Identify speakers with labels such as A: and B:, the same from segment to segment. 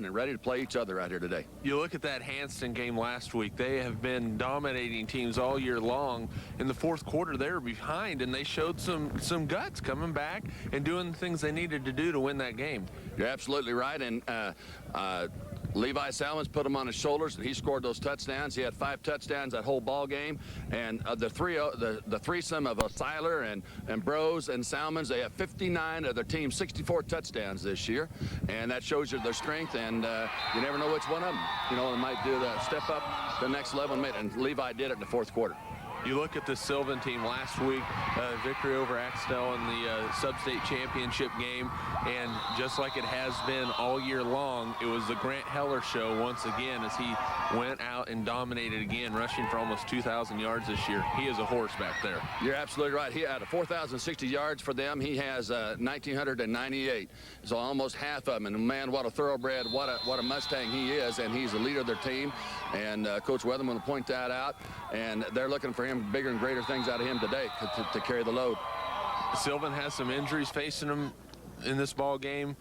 A: and ready to play each other right here today.
B: You look at that Hanston game last week. They have been dominating teams all year long. In the fourth quarter, they were behind, and they showed some guts coming back and doing the things they needed to do to win that game.
A: You're absolutely right, and Levi Salmons put him on his shoulders, and he scored those touchdowns. He had 5 touchdowns that whole ball game, and the threesome of Seiler and Bros and Salmons, they have 59 of their team's 64 touchdowns this year, and that shows you their strength. And you never know which one of them, they might do the step up the next level, and Levi did it in the fourth quarter.
B: You look at the Sylvan team last week, victory over Axtell in the sub-state championship game, and just like it has been all year long, it was the Grant Heller show once again as he went out and dominated again, rushing for almost 2,000 yards this year. He is a horse back there.
A: You're absolutely right. He had 4,060 yards for them. He has 1,998, so almost half of them. And man, what a thoroughbred, what a Mustang he is, and he's the leader of their team. And Coach Weatherman will point that out, and they're looking for him bigger and greater things out of him today to carry the load.
B: Sylvan has some injuries facing him in this ball game.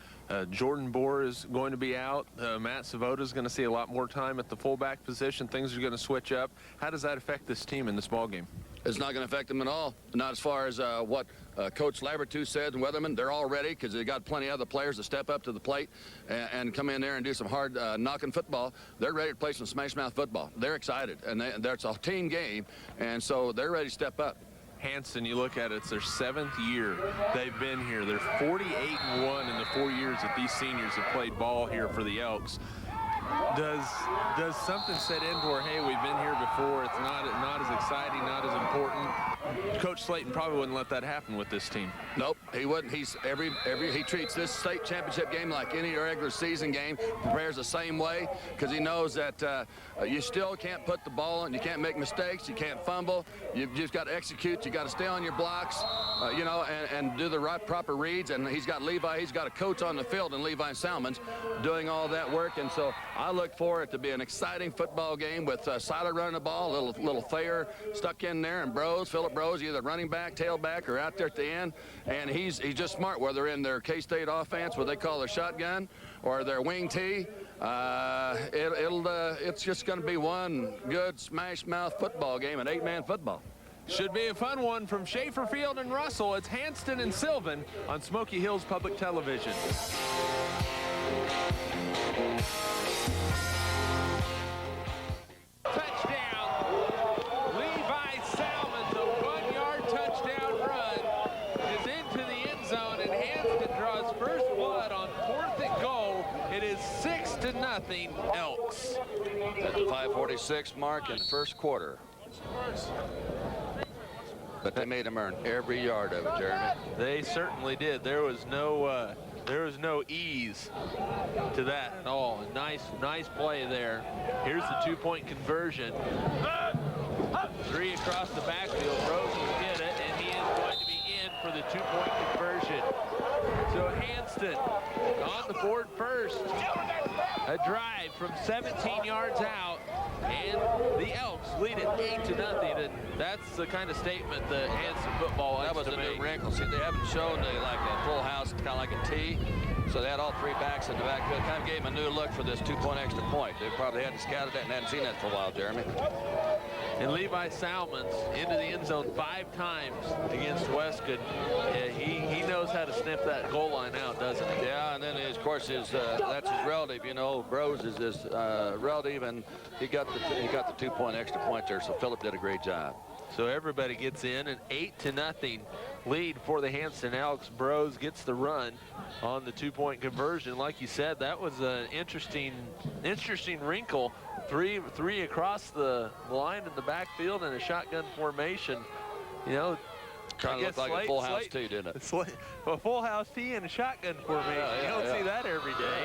B: Jordan Bohr is going to be out. Matt Savota is going to see a lot more time at the fullback position. Things are going to switch up. How does that affect this team in this ball game?
A: It's not going to affect them at all. Not as far as what Coach Labertu said and Weatherman. They're all ready because they got plenty of other players to step up to the plate and come in there and do some hard knocking football. They're ready to play some smash mouth football. They're excited, and it's a team game, and so they're ready to step up.
B: Hanston, you look at it, it's their 7th year they've been here. They're 48-1 in the 4 years that these seniors have played ball here for the Elks. Does something set in where, hey, we've been here before, it's not as exciting, not as important? Coach Slayton probably wouldn't let that happen with this team.
A: Nope, he wouldn't. He treats this state championship game like any regular season game, prepares the same way, because he knows that you still can't put the ball in, you can't make mistakes, you can't fumble, you've just got to execute, you got to stay on your blocks, and do the right proper reads. And he's got a coach on the field, and Levi Salmons doing all that work. And so I look for it to be an exciting football game with Seiler running the ball, little Thayer stuck in there, and Philip Bros, either running back, tailback, or out there at the end. And he's just smart, whether in their K-State offense, what they call their shotgun, or their wing tee. It's just going to be one good smash mouth football game, an 8-man football.
B: Should be a fun one from Schaefer Field and Russell. It's Hanston and Sylvan on Smoky Hills Public Television. Nothing Elks.
A: At the 5:46 mark in the first quarter. But they made him earn every yard of it, Jeremy.
B: They certainly did. There was no ease to that at all. Nice play there. Here's the 2-point conversion. 3 across the backfield. Rose will get it, and he is going to be in for the 2-point conversion. So Hanston on the board first. A drive from 17 yards out, and the Elks lead it 8-0. And that's the kind of statement that Hanston football likes to make. That was a new wrinkle. See, they haven't shown like a full house, kind of like a T. So they had all 3 backs in the backfield. Kind of gave them a new look for this 2-point extra point. They probably hadn't scouted that and hadn't seen that for a while, Jeremy. And Levi Salmons into the end zone 5 times against Westcote. He knows how to sniff that goal line out, doesn't he?
A: Yeah, and then of course that's his relative. Bros is his relative, and he got the 2-point extra point there. So Philip did a great job.
B: So everybody gets in, an 8-0 lead for the Hanston Elks. Bros gets the run on the 2-point conversion. Like you said, that was an interesting wrinkle. Three across the line in the backfield in a shotgun formation.
A: Kind of looked like a full house tee, didn't it?
B: A full house tee and a shotgun formation. You don't see that every day.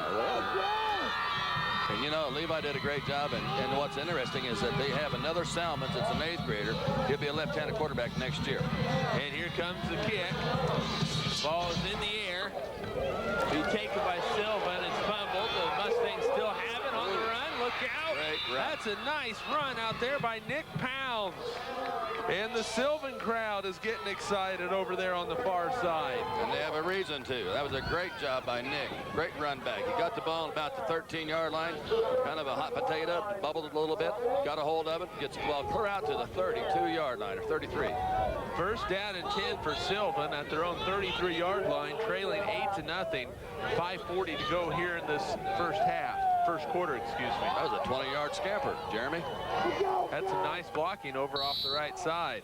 A: And Levi did a great job, and what's interesting is that they have another Salmons. It's an 8th grader. He'll be a left-handed quarterback next year.
B: And here comes the kick. Ball is in the air. Be taken by Sylvan. It's fumbled. The Mustangs still have it on the run. Look out.
A: Great run.
B: That's a nice run out there by Nick Powell. pounds. And the Sylvan crowd is getting excited over there on the far side.
A: And they have a reason to. That was a great job by Nick. Great run back. He got the ball about the 13-yard line. Kind of a hot potato. Bubbled it a little bit. Got a hold of it. Gets the ball clear out to the 32-yard line, or 33.
B: First down and 10 for Sylvan at their own 33-yard line, trailing 8-0. 5:40 to go here in this first quarter, excuse me.
A: That was a 20-yard scamper, Jeremy.
B: That's some nice blocking over off the right side.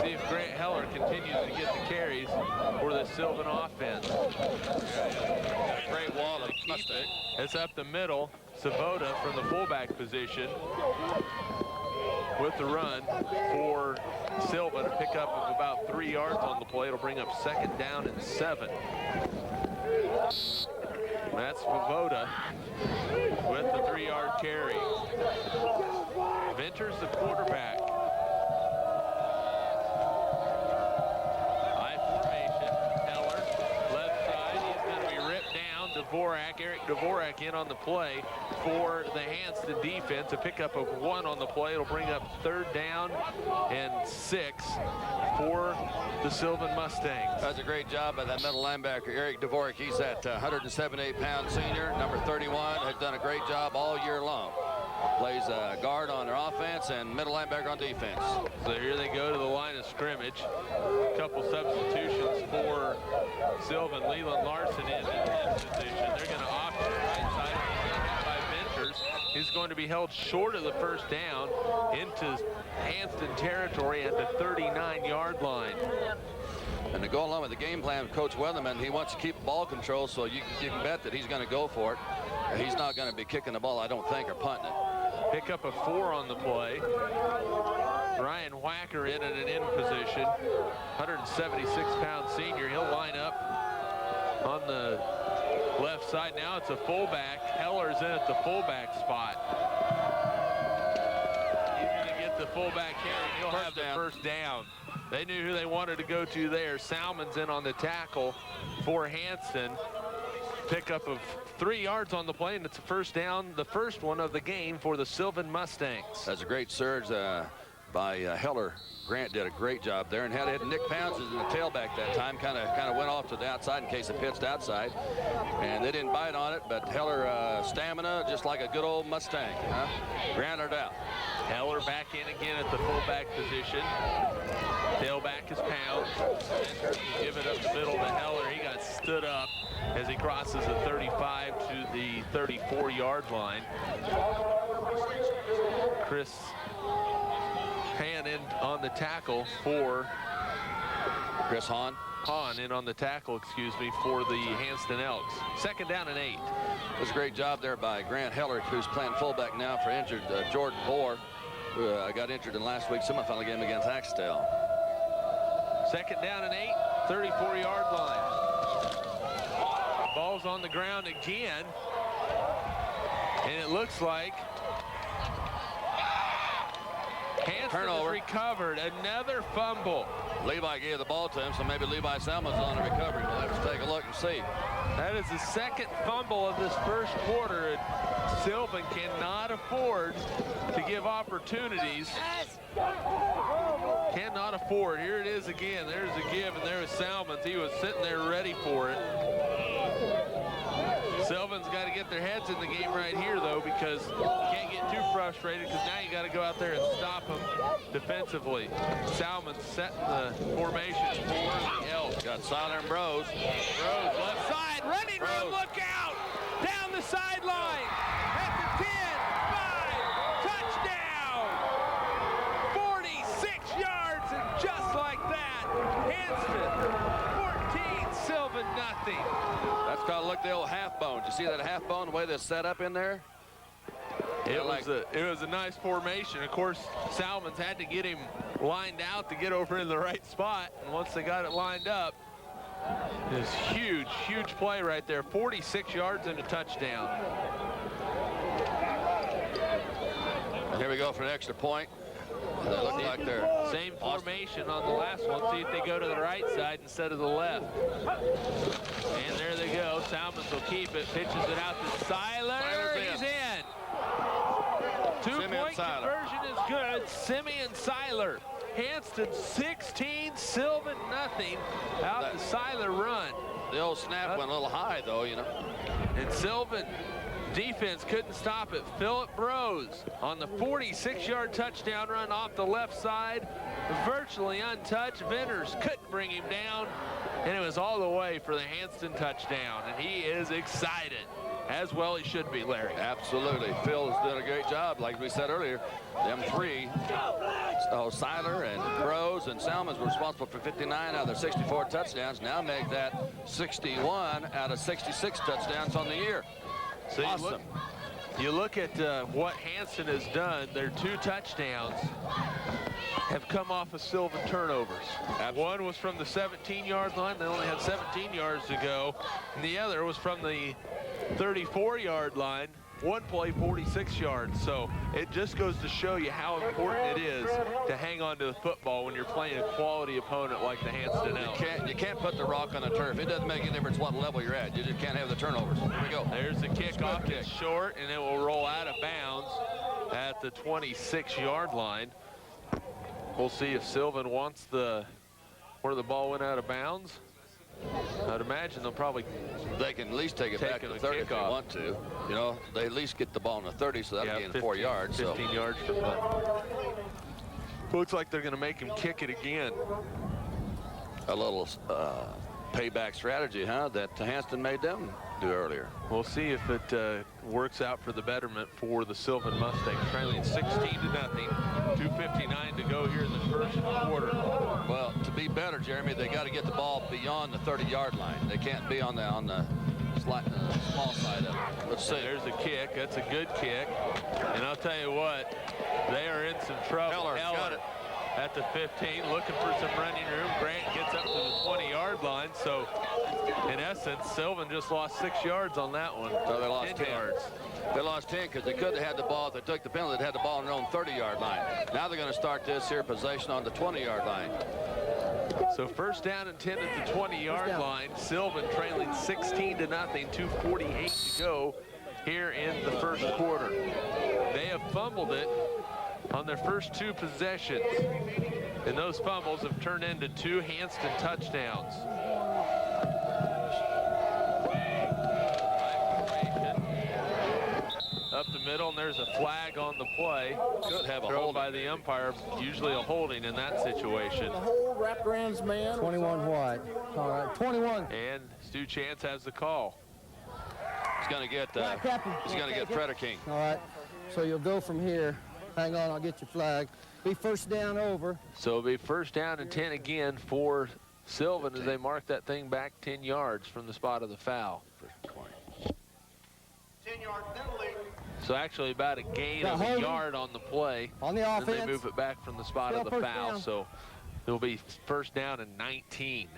B: See if Grant Heller continues to get the carries for the Sylvan offense.
A: Great wall of Mustang.
B: It's up the middle. Svoboda from the fullback position with the run for Sylvan. A pickup of about 3 yards on the play. It'll bring up 2nd down and 7. That's Svoboda with the 3-yard carry. Venters the quarterback. High formation. Heller, left side. He's going to be ripped down. Eric Dvorak in on the play for the Hanston defense. A pickup of 1 on the play. It'll bring up 3rd down and 6 for the Sylvan Mustangs.
A: That's a great job by that middle linebacker, Eric Dvorak. He's that 178-pound senior, number 31. Has done a great job all year long. Plays guard on their offense and middle linebacker on defense.
B: So here they go to the line of scrimmage. A couple substitutions for Sylvan. Leland Larson in position. They're going to opt to the right side by Venters. He's going to be held short of the first down into Hanston territory at the 39-yard line.
A: And to go along with the game plan of Coach Weatherman, he wants to keep ball control, so you can bet that he's going to go for it. He's not going to be kicking the ball, I don't think, or punting it.
B: Pick up a 4 on the play. Brian Whacker in at an end position. 176-pound senior. He'll line up on the left side. Now it's a fullback. Heller's in at the fullback spot. He's going to get the fullback carry. He'll have the first down. They knew who they wanted to go to there. Salmon's in on the tackle for Hanston. Pickup of 3 yards on the play, and it's a first down, the first one of the game for the Sylvan Mustangs.
A: That's a great surge by Heller. Grant did a great job there, and had Nick Pounds as the tailback that time. Kind of went off to the outside in case it pitched outside, and they didn't bite on it. But Heller stamina, just like a good old Mustang. Grounded out.
B: Heller back in again at the fullback position. Tailback is Pounds. Give it up the middle to Heller. He got stood up as he crosses the 35 to the 34-yard line. Chris Hahn in on the tackle for
A: Chris Hahn.
B: Hahn in on the tackle, excuse me, for the Hanston Elks. 2nd down and 8.
A: It was a great job there by Grant Heller, who's playing fullback now for injured Jordan Bohr, who got injured in last week's semifinal game against Axtell.
B: 2nd down and 8, 34-yard line. Ball's on the ground again, and it looks like Hanston has recovered. Another fumble.
A: Levi gave the ball to him, so maybe Levi Salmon's on the recovery. We'll have to take a look and see.
B: That is the 2nd fumble of this first quarter. Sylvan cannot afford to give opportunities. Cannot afford. Here it is again. There's a give, and there's Salmon's. He was sitting there ready for it. Sylvan's got to get their heads in the game right here, though, because you can't get too frustrated, because now you got to go out there and stop them defensively. Salmon's setting the formations for the Elks.
A: Got Siler and Bros.
B: Bros left side, running room, look out! Down the sideline, at the 10, 5, touchdown! 46 yards, and just like that, Hanston, 14, Sylvan, nothing.
A: That's called, look, the old half bone. You see that half bone, the way they're set up in there?
B: It was a nice formation. Of course, Salmon's had to get him lined out to get over in the right spot. And once they got it lined up, it was huge, huge play right there. 46 yards and a touchdown.
A: And here we go for an extra point. They look like they're
B: same formation on the last one. See if they go to the right side instead of the left. And there they go. Salmons will keep it. Pitches it out to Siler. He's in. 2-point conversion is good. Simeon Seiler. Hanston 16, Sylvan nothing. Out the Seiler run.
A: The old snap went a little high, though, you know.
B: And Sylvan defense couldn't stop it. Philip Rose on the 46-yard touchdown run off the left side. Virtually untouched. Venters couldn't bring him down. And it was all the way for the Hanston touchdown. And he is excited. As well he should be, Larry.
A: Absolutely. Phil has done a great job. Like we said earlier, them three, Seiler and Rose and Salmons were responsible for 59 out of their 64 touchdowns. Now make that 61 out of 66 touchdowns on the year.
B: So
A: awesome.
B: You look at what Hanston has done. Their 2 touchdowns have come off of Sylvan turnovers. One was from the 17-yard line. They only had 17 yards to go. And the other was from the 34-yard line. One play, 46 yards. So it just goes to show you how important it is to hang on to the football when you're playing a quality opponent like the Hanston Elks.
A: You can't put the rock on the turf. It doesn't make any difference what level you're at. You just can't have the turnovers. Here we go.
B: There's the kickoff. It's short, and it will roll out of bounds at the 26-yard line. We'll see if Sylvan wants where the ball went out of bounds. I'd imagine
A: they can at least take it back to the 30 if they want to. You know, they at least get the ball in the 30, so that'll gain 4 yards.
B: 15 yards from the. Looks like they're going to make him kick it again.
A: A little payback strategy, huh, that Hanston made them do earlier.
B: We'll see if it works out for the betterment for the Sylvan Mustangs, trailing 16-0. 2:59 to go here in the first quarter.
A: Well, to be better, Jeremy, they got to get the ball beyond the 30-yard line. They can't be on the small side of it. Let's see.
B: There's a kick. That's a good kick. And I'll tell you what, they are in some trouble.
A: Heller got it.
B: At the 15, looking for some running room. Grant gets up to the 20-yard line. So, in essence, Sylvan just lost 6 yards on that one.
A: So they lost 10
B: yards.
A: They lost 10 because they could have had the ball. If they took the penalty, they'd had the ball on their own 30-yard line. Now they're going to start this here possession on the 20-yard line.
B: So first down and 10 at the 20-yard line. Sylvan trailing 16-0, 2:48 to go here in the first quarter. They have fumbled it on their first 2 possessions. And those fumbles have turned into 2 Hanston touchdowns. Up the middle, and there's a flag on the play.
A: Could have a
B: hold by the umpire, usually a holding in that situation.
C: The whole wraparounds, man. 21 white. All right, 21.
B: And Stu Chance has the call.
A: He's going to get Freder King.
C: All right, so you'll go from here. Hang on, I'll get your flag. Be first down over.
B: So it'll be first down and 10 again for Sylvan as they mark that thing back 10 yards from the spot of the foul.
C: 10-yard penalty.
B: So actually about a gain of a yard on the play.
C: On the offense.
B: And they move it back from the spot of the foul. Down. So it'll be first down and 19.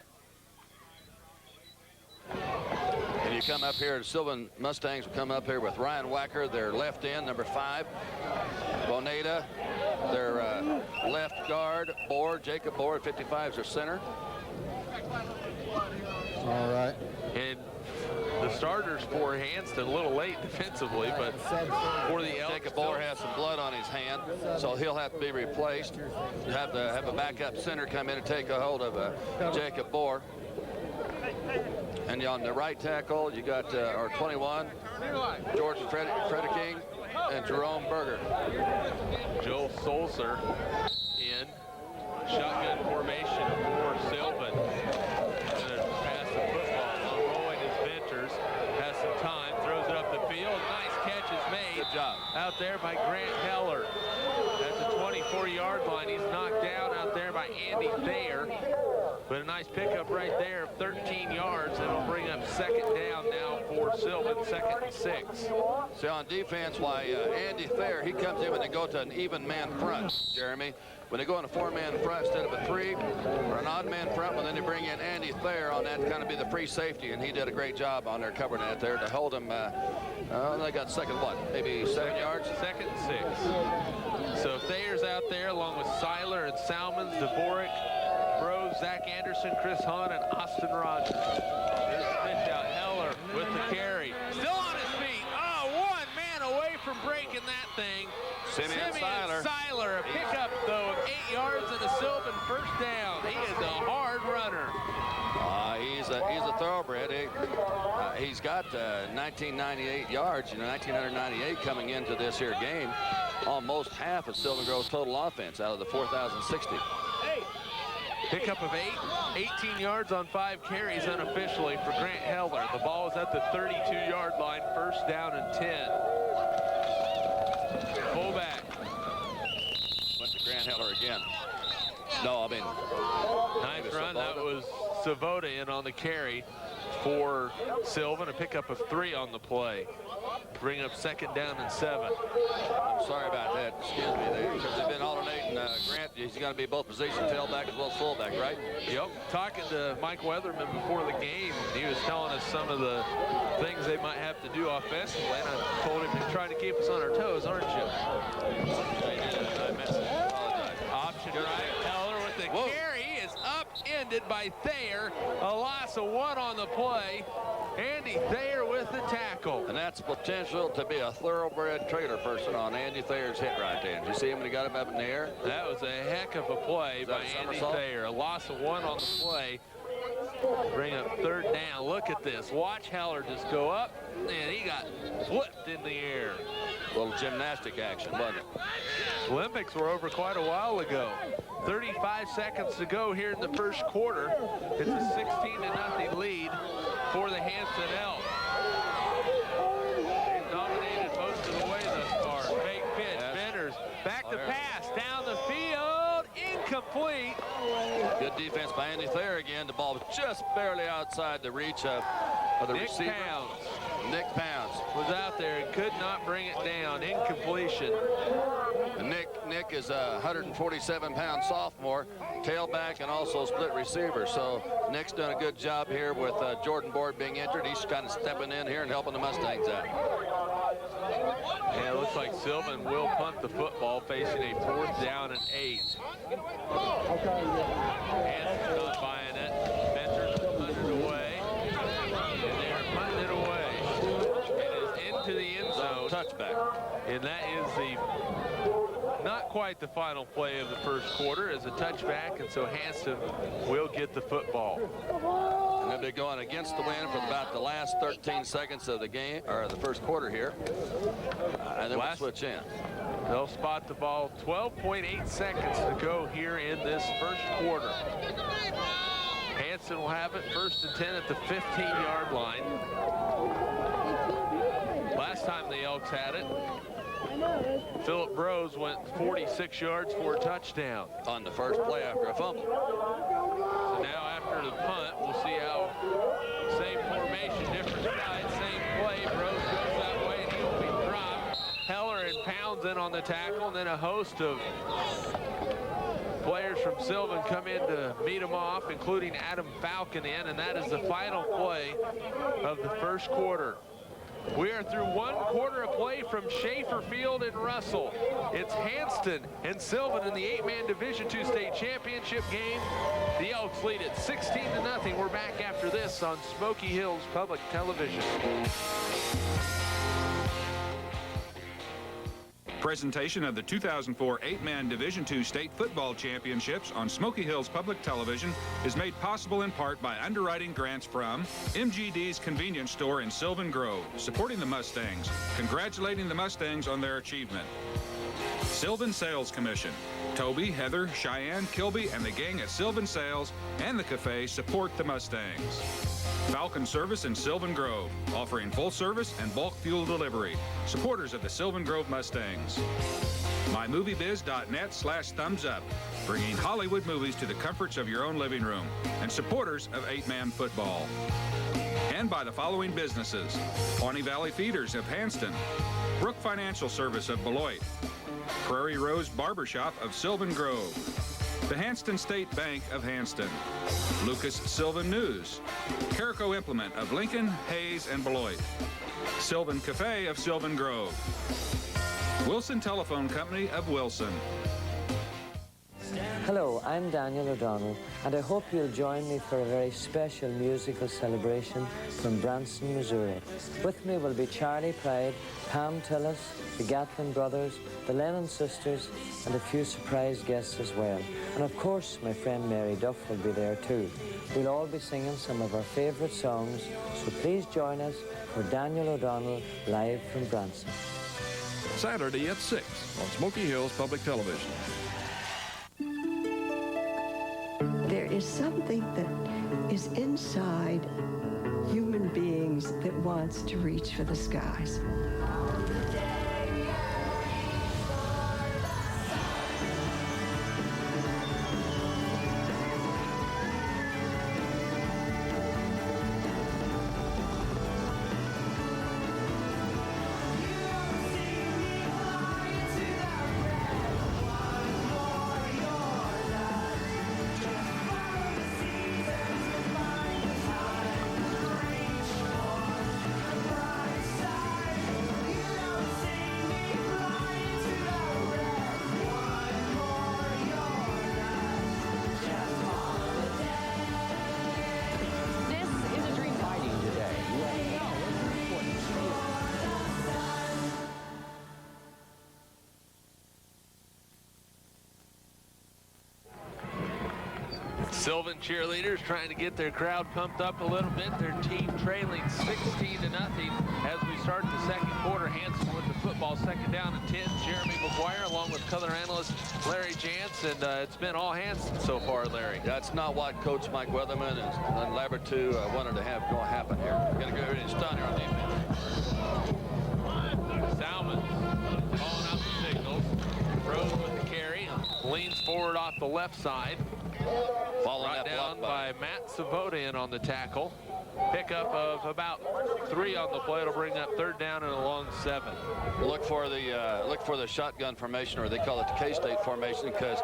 A: And you come up here, the Sylvan Mustangs will come up here with Ryan Wacker, their left end, number 5. Boneta, their left guard. Jacob Bohr, 55, is their center.
C: All right.
B: And the starters for Hanston, a little late defensively, but for the Elks,
A: Jacob Bohr has some blood on his hand, so he'll have to be replaced. Have a backup center come in and take a hold of Jacob Bohr. And on the right tackle, you got our 21, Jordan Freder King, and Jerome Berger.
B: Joel Solser in shotgun formation for Sylvan. Gonna pass the football. Rolling his Venters. Has some time. Throws it up the field. Nice catch is made.
A: Good job.
B: Out there by Grant Heller. At the 24-yard line. He's knocked down out there by Andy Thayer. But a nice pickup right there of 13 yards. That'll bring up second down now for Sylvan, 2nd and 6.
A: See, on defense, Andy Thayer, he comes in when they go to an even man front, Jeremy. When they go on a 4-man front instead of a 3 or an odd man front, well, then they bring in Andy Thayer on that to kind of be the free safety, and he did a great job on there covering that there to hold him. They got second maybe 7 yards?
B: 2nd and 6. So Thayer's out there along with Seiler and Salmons, Dvorak, Rose, Zach Anderson, Chris Hahn, and Austin Rogers. There's the pitch out. Heller with the carry. Still on his feet. Oh, 1 man away from breaking that thing.
A: Simeon
B: Seiler, a pickup, though, of 8 yards and a Sylvan first down. He is a hard runner.
A: He's a thoroughbred. He's got 1998 yards, 1998 coming into this here game. Almost half of Sylvan Grove's total offense out of the 4,060.
B: Pickup of 18 yards on 5 carries unofficially for Grant Heller. The ball is at the 32-yard line, first down and 10. Fullback.
A: Went to Grant Heller again. No, I mean.
B: Nice run. That was Savoda in on the carry for Sylvan. A pickup of 3 on the play. Bring up second down and 7.
A: I'm sorry about that. Excuse me. Because they've been alternating. Grant, he's going to be both position tailback as well as fullback, right?
B: Yep. Talking to Mike Weatherman before the game, he was telling us some of the things they might have to do offensively, and I told him, you're trying to keep us on our toes, aren't you?
A: I missed it. I apologize.
B: Option right. Heller with the carry is upended by Thayer. A loss of 1 on the play. Andy Thayer with the tackle.
A: And that's potential to be a thoroughbred trailer person on Andy Thayer's hit right there. Did you see him when he got him up in the air?
B: That was a heck of a play by Andy Thayer. A loss of 1 on the play. Bring up third down. Look at this. Watch Heller just go up, and he got flipped in the air.
A: A little gymnastic action, wasn't it?
B: Olympics were over quite a while ago. 35 seconds to go here in the first quarter. It's a 16-0 lead for the Hanston Elks. They've dominated most of the way thus far. Fake pitch, Benders, back to pass, down the field, incomplete.
A: Good defense by Andy Thayer again. The ball was just barely outside the reach of the receiver. Nick Pounds
B: was out there and could not bring it down. Incompletion.
A: And Nick is a 147-pound sophomore, tailback and also split receiver. So Nick's done a good job here with Jordan Board being injured. He's kind of stepping in here and helping the Mustangs out.
B: Yeah, it looks like Sylvan will punt the football, facing a 4th down and 8. Hanston's not buying it. Venters punted away. And they're punting it away. It is into the end zone.
A: Touchback.
B: And that is not quite the final play of the first quarter, as a touchback, and so Hanston will get the football.
A: And they'll be going against the wind for about the last 13 seconds of the game, or the first quarter here. And then we'll switch in.
B: They'll spot the ball. 12.8 seconds to go here in this first quarter. Hanston will have it first and 10 at the 15-yard line. Last time the Elks had it, Philip Brose went 46 yards for a touchdown.
A: On the first play after a fumble.
B: So now after the punt, we'll see how same formation, different side, same play. Brose goes that way and he'll be dropped. Heller and Pounds in on the tackle, and then a host of players from Sylvan come in to meet him off, including Adam Falcon in, and that is the final play of the first quarter. We are through 1 quarter of play from Schaefer Field in Russell. It's Hanston and Sylvan in the 8-man Division II state championship game. The Elks lead it 16-0. We're back after this on Smoky Hills Public Television.
D: Presentation of the 2004 8-man Division II State Football Championships on Smoky Hills Public Television is made possible in part by underwriting grants from MGD's Convenience Store in Sylvan Grove, supporting the Mustangs, congratulating the Mustangs on their achievement. Sylvan Sales Commission. Toby, Heather, Cheyenne, Kilby, and the gang at Sylvan Sales and the Cafe support the Mustangs. Falcon Service in Sylvan Grove, offering full service and bulk fuel delivery. Supporters of the Sylvan Grove Mustangs. MyMovieBiz.net/thumbs-up, bringing Hollywood movies to the comforts of your own living room, and supporters of 8-man football. And by the following businesses: Pawnee Valley Feeders of Hanston, Brook Financial Service of Beloit, Prairie Rose Barbershop of Sylvan Grove, the Hanston State Bank of Hanston, Lucas Sylvan News, Carico Implement of Lincoln, Hayes, and Beloit, Sylvan Cafe of Sylvan Grove, Wilson Telephone Company of Wilson.
E: Hello, I'm Daniel O'Donnell, and I hope you'll join me for a very special musical celebration from Branson, Missouri. With me will be Charlie Pride, Pam Tillis, the Gatlin Brothers, the Lennon Sisters, and a few surprise guests as well. And of course, my friend Mary Duff will be there too. We'll all be singing some of our favourite songs, so please join us for Daniel O'Donnell live from Branson.
F: Saturday at 6 on Smoky Hills Public Television.
G: There is something that is inside human beings that wants to reach for the skies.
B: Sylvan cheerleaders trying to get their crowd pumped up a little bit. Their team trailing 16-0 as we start the second quarter. Hanston with the football, second down and 10. Jeremy McGuire along with color analyst Larry Jantz, and it's been all Hanston so far, Larry.
A: That's not what Coach Mike Weatherman and Labertu wanted to have going to happen here. Going to go ahead and stun here on defense.
B: Salmon calling out the signals. Rose with the carry, leans forward off the left side. Brought down by Matt Savodian on the tackle. Pickup of about 3 on the play. It'll bring up third down and a long 7.
A: Look for the shotgun formation, or they call it the K-State formation, because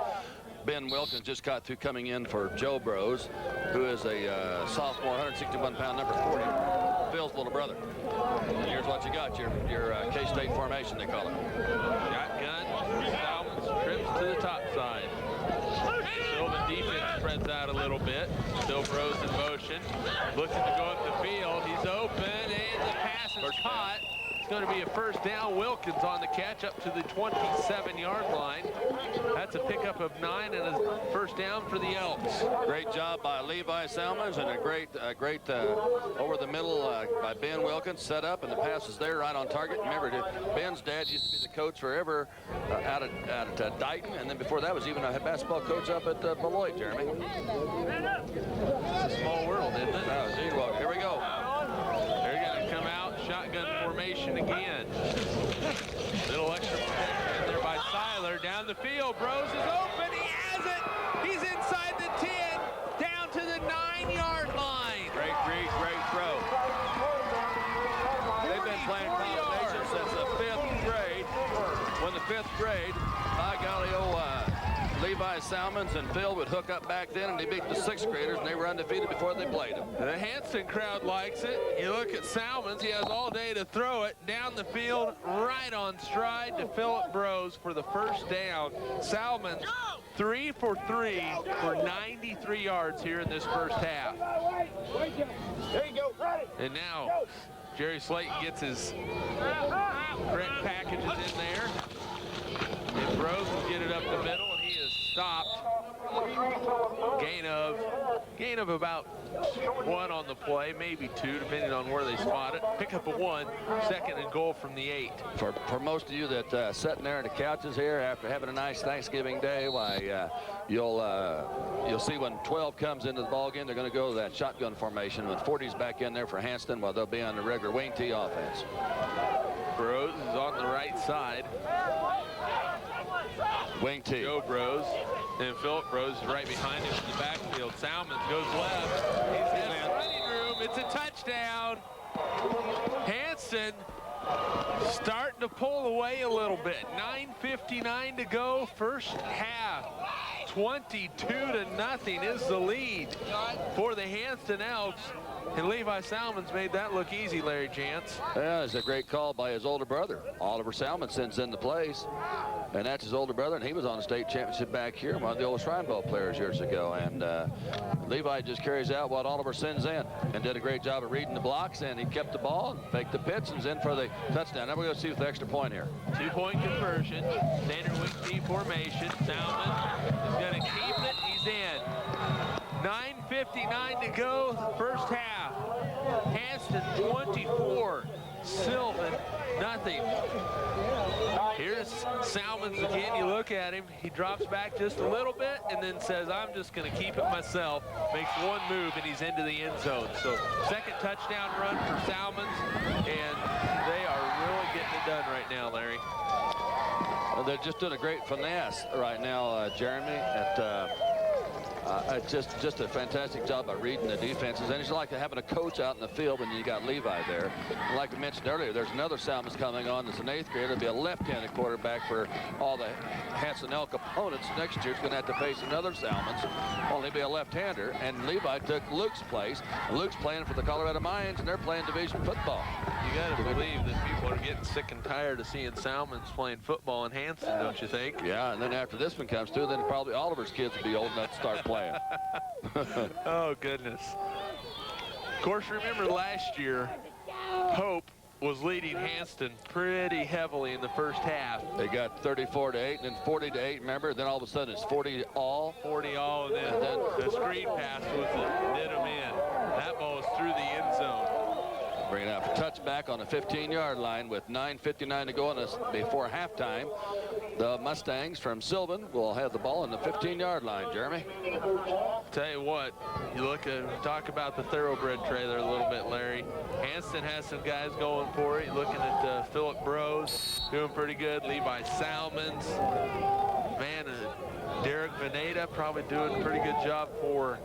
A: Ben Wilkins just got through coming in for Joe Brose, who is a sophomore, 161-pound, number 40, Phil's little brother. And here's what you got, your K-State formation, they call it.
B: Shotgun. Salmon trips to the top side. Sylvan defense spreads out a little bit. Still Brose in motion. Looking to go up the field. He's open, and the pass is caught. It's going to be a first down. Wilkins on the catch up to the 27-yard line. That's a pickup of 9 and a first down for the Elks.
A: Great job by Levi Salmons, and a great over the middle by Ben Wilkins. Set up, and the pass is there right on target. Remember, Ben's dad used to be the coach forever out at Dighton, and then before that was even a basketball coach up at Beloit, Jeremy.
B: It's a small world, isn't it?
A: Oh, gee, well, here we go.
B: They're going to come out, shotgun formation again. Little extra protection in there by Seiler. Down the field, Brose is open. He has it. He's inside the 10, down to the 9-yard line.
A: Great throw. They've been playing combination since the 5th grade. When the 5th grade, by golly, Levi Salmons and Phil would hook up back then, and they beat the 6th graders, and they were undefeated before they played them.
B: The Hanston crowd likes it. You look at Salmons, he has all day to throw it down the field, right on stride to Philip Brose for the first down. Salmons 3 for 3 for 93 yards here in this first half. And now Jerry Slayton gets his correct packages in there. And Brose will get it up the middle, and he is stopped. Gain of about 1 on the play, maybe 2, depending on where they spot it. Pick up a 1, second and goal from the 8.
A: For most of you that sitting there in the couches here after having a nice Thanksgiving day, why you'll see when 12 comes into the ball game, they're going to go to that shotgun formation. When 40's back in there for Hanston, while they'll be on the regular wing T offense.
B: Brose is on the right side.
A: Wing T.
B: Joe Brose and Philip Brose is right behind him in the backfield. Salmons goes left. He's in running room. It's a touchdown. Hanston starting to pull away a little bit. 9:59 to go, first half. 22-0 is the lead for the Hanston Elks. And Levi Salmon's made that look easy, Larry Jantz.
A: Yeah, it's a great call by his older brother. Oliver Salmon sends in the plays. And that's his older brother, and he was on a state championship back here, one of the old Shrine Bowl players years ago. And Levi just carries out what Oliver sends in and did a great job of reading the blocks, and he kept the ball and faked the pitch and is in for the touchdown. Now we're going to see with the extra point here.
B: 2-point conversion, standard wing T formation. Salmon is going to keep it. He's in. 9:59 to go, first half. Hanston 24, Sylvan nothing. Here's Salmons again. You look at him, he drops back just a little bit and then says, I'm just going to keep it myself. Makes one move and he's into the end zone. So second touchdown run for Salmons, and they are really getting it done right now, Larry.
A: They're just doing a great finesse right now, Jeremy, at just a fantastic job of reading the defenses. And it's like having a coach out in the field when you got Levi there. And like I mentioned earlier, there's another Salmons coming on that's an 8th grader. It'll be a left-handed quarterback for all the Hanston Elk opponents. Next year, it's going to have to face another Salmons. Only be a left-hander. And Levi took Luke's place. Luke's playing for the Colorado Mines, and they're playing division football.
B: You got to believe that people are getting sick and tired of seeing Salmons playing football in Hanston, don't you think?
A: Yeah, and then after this one comes through, then probably Oliver's kids will be old enough to start playing.
B: Oh, goodness. Of course, remember last year, Hope was leading Hanston pretty heavily in the first half.
A: They got 34-8 and then 40-8, remember? Then all of a sudden it's 40 all.
B: 40 all, and then the screen pass was did them in. That ball was through the end zone.
A: Bring it out for touchback on the 15-yard line with 9:59 to go before halftime. The Mustangs from Sylvan will have the ball on the 15-yard line, Jeremy.
B: Tell you what, you talk about the thoroughbred trailer a little bit, Larry. Hanston has some guys going for it. You're looking at Philip Bros doing pretty good. Levi Salmons. Man, Derek Veneta probably doing a pretty good job for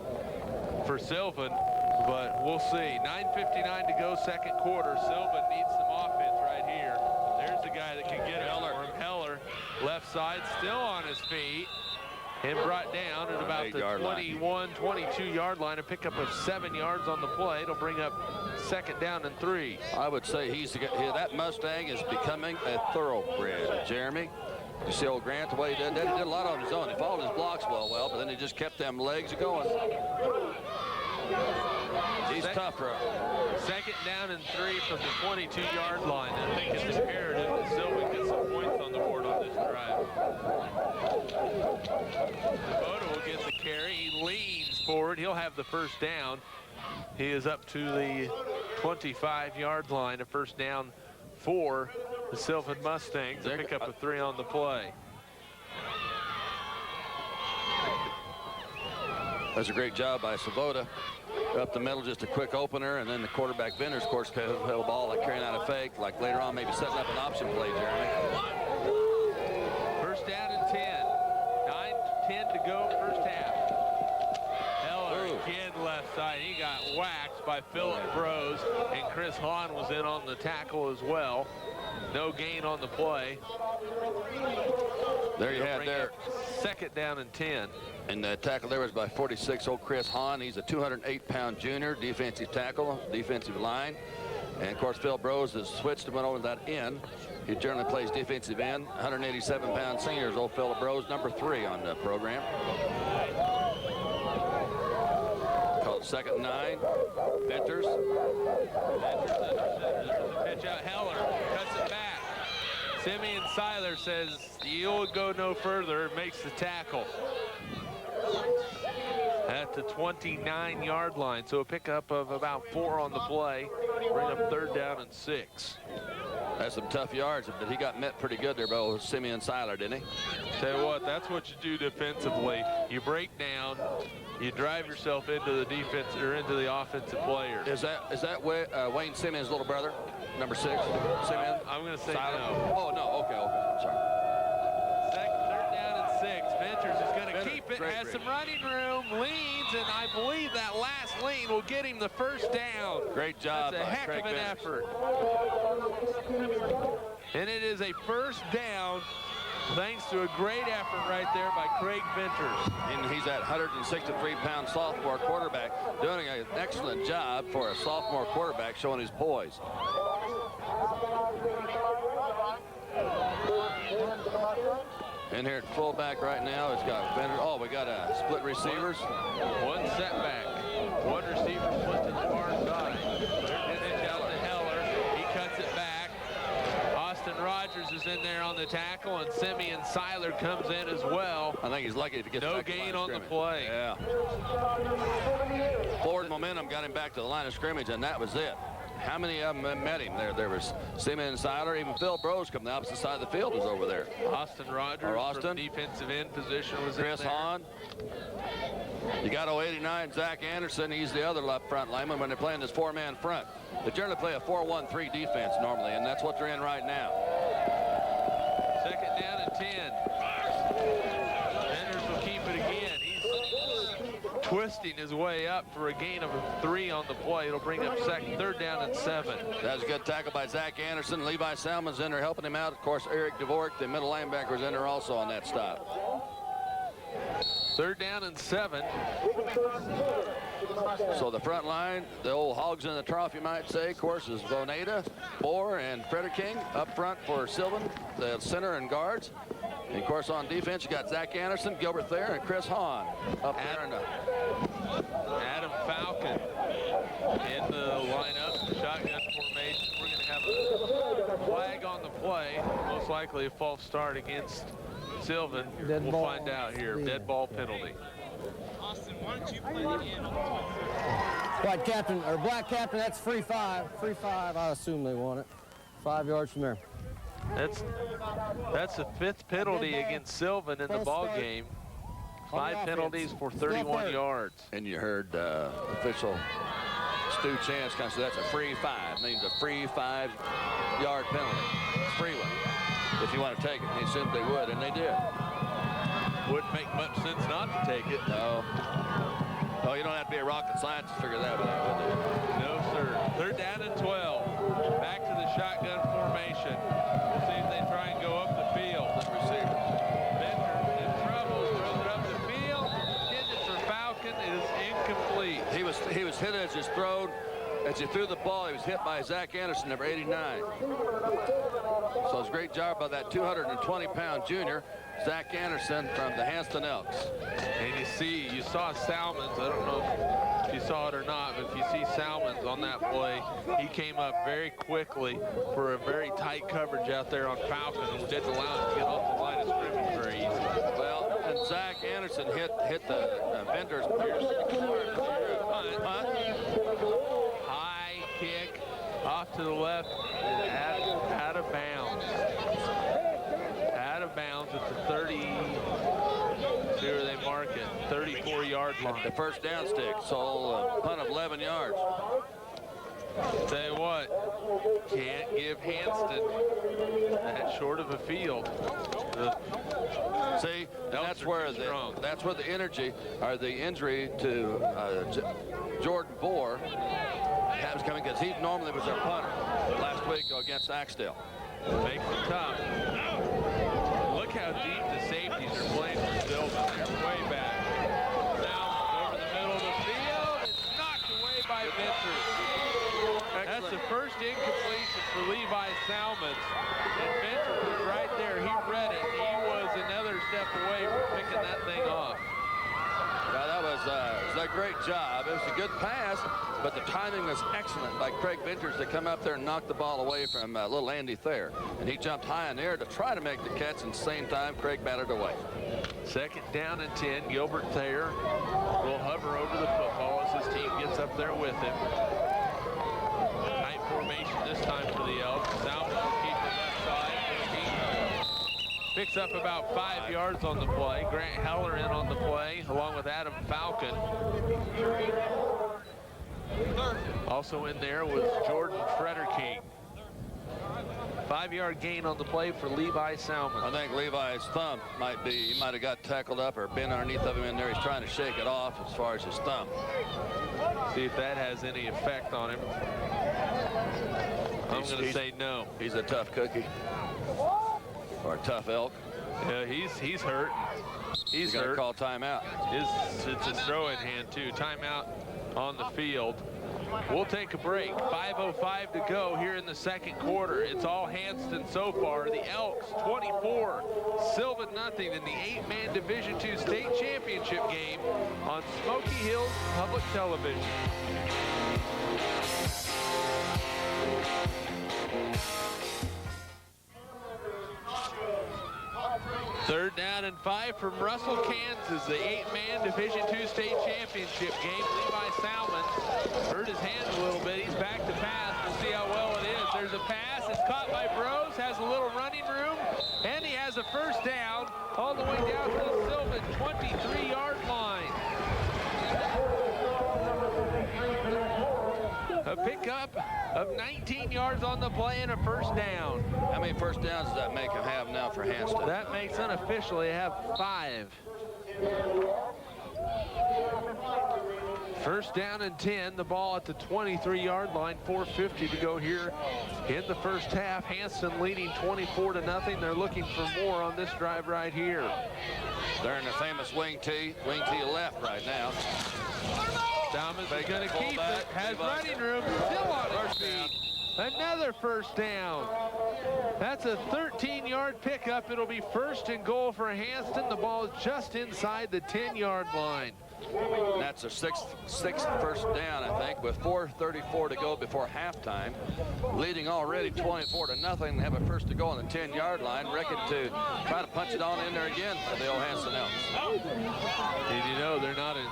B: Sylvan. But we'll see. 9:59 to go, second quarter. Sylvan needs some offense right here. There's the guy that can get it for him. Heller, left side, still on his feet. And brought down at about the 21, 22-yard line. A pickup of 7 yards on the play. It'll bring up second down and 3.
A: I would say that Mustang is becoming a thoroughbred, Jeremy. You see old Grant, the way he did that, he did a lot on his own. He followed his blocks well, but then he just kept them legs going. He's tougher.
B: Second down and 3 from the 22-yard line. I think it's imperative that Sylvan gets some points on the board on this drive. Boda will get the carry. He leans forward. He'll have the first down. He is up to the 25-yard line. A first down for the Sylvan Mustangs. A pickup of 3 on the play.
A: That's a great job by Savoda. Up the middle, just a quick opener, and then the quarterback Vendors, of course, held the ball like carrying out a fake, like later on maybe setting up an option play, Jeremy.
B: First down and 10. 9:10 to go, first half. Heller again left side. He got whacked by Philip Bros, and Chris Hahn was in on the tackle as well. No gain on the play.
A: There you have there.
B: Second down and 10.
A: And the tackle there was by 46, old Chris Hahn. He's a 208-pound junior, defensive tackle, defensive line. And, of course, Phil Bros has switched and went over that end. He generally plays defensive end. 187-pound seniors, old Phil Bros, number 3 on the program. Called second and 9. Venters.
B: There's the pitch out. Heller cuts it back. Simeon Seiler says you'll go no further and makes the tackle at the 29-yard line. So a pickup of about 4 on the play. Bring up third down and 6.
A: That's some tough yards, but he got met pretty good there by Simeon Seiler, didn't he?
B: Tell you what, that's what you do defensively. You break down, you drive yourself into the defense or into the offensive player.
A: Is that Wayne Simeon's little brother, number 6? Simeon?
B: I'm going to say
A: Seiler?
B: no.
A: Oh, no. Okay. Sorry.
B: Third down and 6. Venters is going to keep it, has some running room, leans, and I believe that last lean will get him the first down.
A: Great job.
B: That's a heck of an effort. And it is a first down thanks to a great effort right there by Craig Venters.
A: And he's that 163-pound sophomore quarterback, doing an excellent job for a sophomore quarterback, showing his poise. In here at fullback right now, it's got Bender. Oh, we got split receivers.
B: One setback. One receiver split to the far side. Pitch out to Heller. He cuts it back. Austin Rogers is in there on the tackle, and Simeon Seiler comes in as well.
A: I think he's lucky to get
B: no gain on the play.
A: Yeah. Forward momentum got him back to the line of scrimmage, and that was it. How many of them met him there? There was Simeon Seiler, even Phil Brose from the opposite side of the field was over there.
B: Austin Rogers from defensive end position was
A: Chris
B: in there.
A: Hahn. You got 089 Zach Anderson. He's the other left front lineman when they're playing this four-man front. They generally play a 4-1-3 defense normally, and that's what they're in right now.
B: Second down and 10. Vendors will keep it again. He's twisting his way up for a gain of 3 on the play. It'll bring up third down and 7.
A: That was a good tackle by Zach Anderson. Levi Salmon's in there helping him out. Of course, Eric DeVork, the middle linebacker, is in there also on that stop.
B: Third down and 7.
A: So the front line, the old hogs in the trough, you might say, of course, is Voneda, Bohr, and Freder King up front for Sylvan, the center and guards. And of course, on defense, you got Zach Anderson, Gilbert Thayer, and Chris Hahn up there.
B: Adam Falcon in the lineup, shotgun formation. We're going to have a flag on the play, most likely a false start against Sylvan. We'll find out here. Dead ball penalty.
H: Austin, why don't you play the end?
C: White captain, or black captain, that's free 5. Free 5, I assume they want it. 5 yards from there.
B: That's the 5th penalty against Sylvan in the ball game. 5 penalties for 31 yards.
A: And you heard official Stu Chance kind of say that's a free 5. Means a free 5-yard penalty. Free one. If you want to take it, he said they would, and they did.
B: Wouldn't make much sense not to take it.
A: No. No, you don't have to be a rocket scientist to figure that one out, would you?
B: No, sir. Third down and 12. Back to the shotgun formation. We'll see if they try and go up the field.
A: The receivers.
B: Bender in trouble. Throws it up the field. Intended for Falcon. It is incomplete.
A: He was hit as his thrown. As he threw the ball, he was hit by Zach Anderson, number 89. So it's a great job by that 220-pound junior, Zach Anderson from the Hanston Elks.
B: And you saw Salmons. I don't know if you saw it or not, but if you see Salmons on that play, he came up very quickly for a very tight coverage out there on Falcon, and didn't allow him to get off the line of scrimmage very easily.
A: Well, and Zach Anderson hit the Vendors.
B: High kick off to the left, out of bounds. Out of bounds at the 30. See where they mark it, 34-yard line.
A: The first down stick, so a punt of 11 yards.
B: Tell you what, can't give Hanston that short of a field.
A: See, that's where the energy or the injury to Jordan Bohr happens coming, because he normally was their punter last week against Axtell.
B: Makes it tough. Look how deep the safeties are playing for Sylvan. They're way back. Now over the middle of the field. It's knocked away by Venters. That's the first incompletion for Levi Salmons. And Venters was right there. He read it. He was another step away from picking that thing off.
A: Yeah, that was a great job. It was a good pass, but the timing was excellent by Craig Venters to come up there and knock the ball away from little Andy Thayer. And he jumped high in the air to try to make the catch, and at the same time, Craig batted away.
B: Second down and 10. Gilbert Thayer will hover over the football as his team gets up there with him. Tight formation this time for the Elks. Salmon will keep the left side. Picks up about 5 yards on the play. Grant Heller in on the play, along with Adam Falcon. Also in there was Jordan Freder King. 5-yard gain on the play for Levi Salmon.
A: I think Levi's thumb he might have got tackled up or been underneath of him in there. He's trying to shake it off as far as his thumb.
B: See if that has any effect on him. I'm going to say no.
A: He's a tough cookie. Or a tough elk.
B: Yeah, he's hurt. He's
A: Got to
B: hurt.
A: call timeout.
B: It's his throw-in hand, too. Timeout on the field. We'll take a break. 5:05 to go here in the second quarter. It's all Hanston so far. The Elks 24, Sylvan nothing in the 8-man Division II state championship game on Smoky Hills Public Television. Third down and 5 from Russell, Kansas, the 8-man Division II state championship game. Levi Salmon hurt his hand a little bit. He's back to pass. We'll see how well it is. There's a pass. It's caught by Bros. Has a little running room. And he has a first down all the way down to the Sylvan 23-yard line. A pickup of 19 yards on the play and a first down.
A: How many first downs does that make him have now for Hanston?
B: That makes unofficially have 5. First down and 10, the ball at the 23-yard line, 4:50 to go here in the first half. Hanston leading 24-0. They're looking for more on this drive right here.
A: They're in the famous wing tee left right now.
B: Salmons is going to keep it, has running room, still on his feet. Another first down. That's a 13-yard pickup. It'll be first and goal for Hanston. The ball is just inside the 10-yard line.
A: That's a sixth first down, I think, with 4:34 to go before halftime. Leading already 24-0. Have a first to go on the 10-yard line. Reckon to try to punch it on in there again for the old Hanston Elks.
B: And you know they're not in.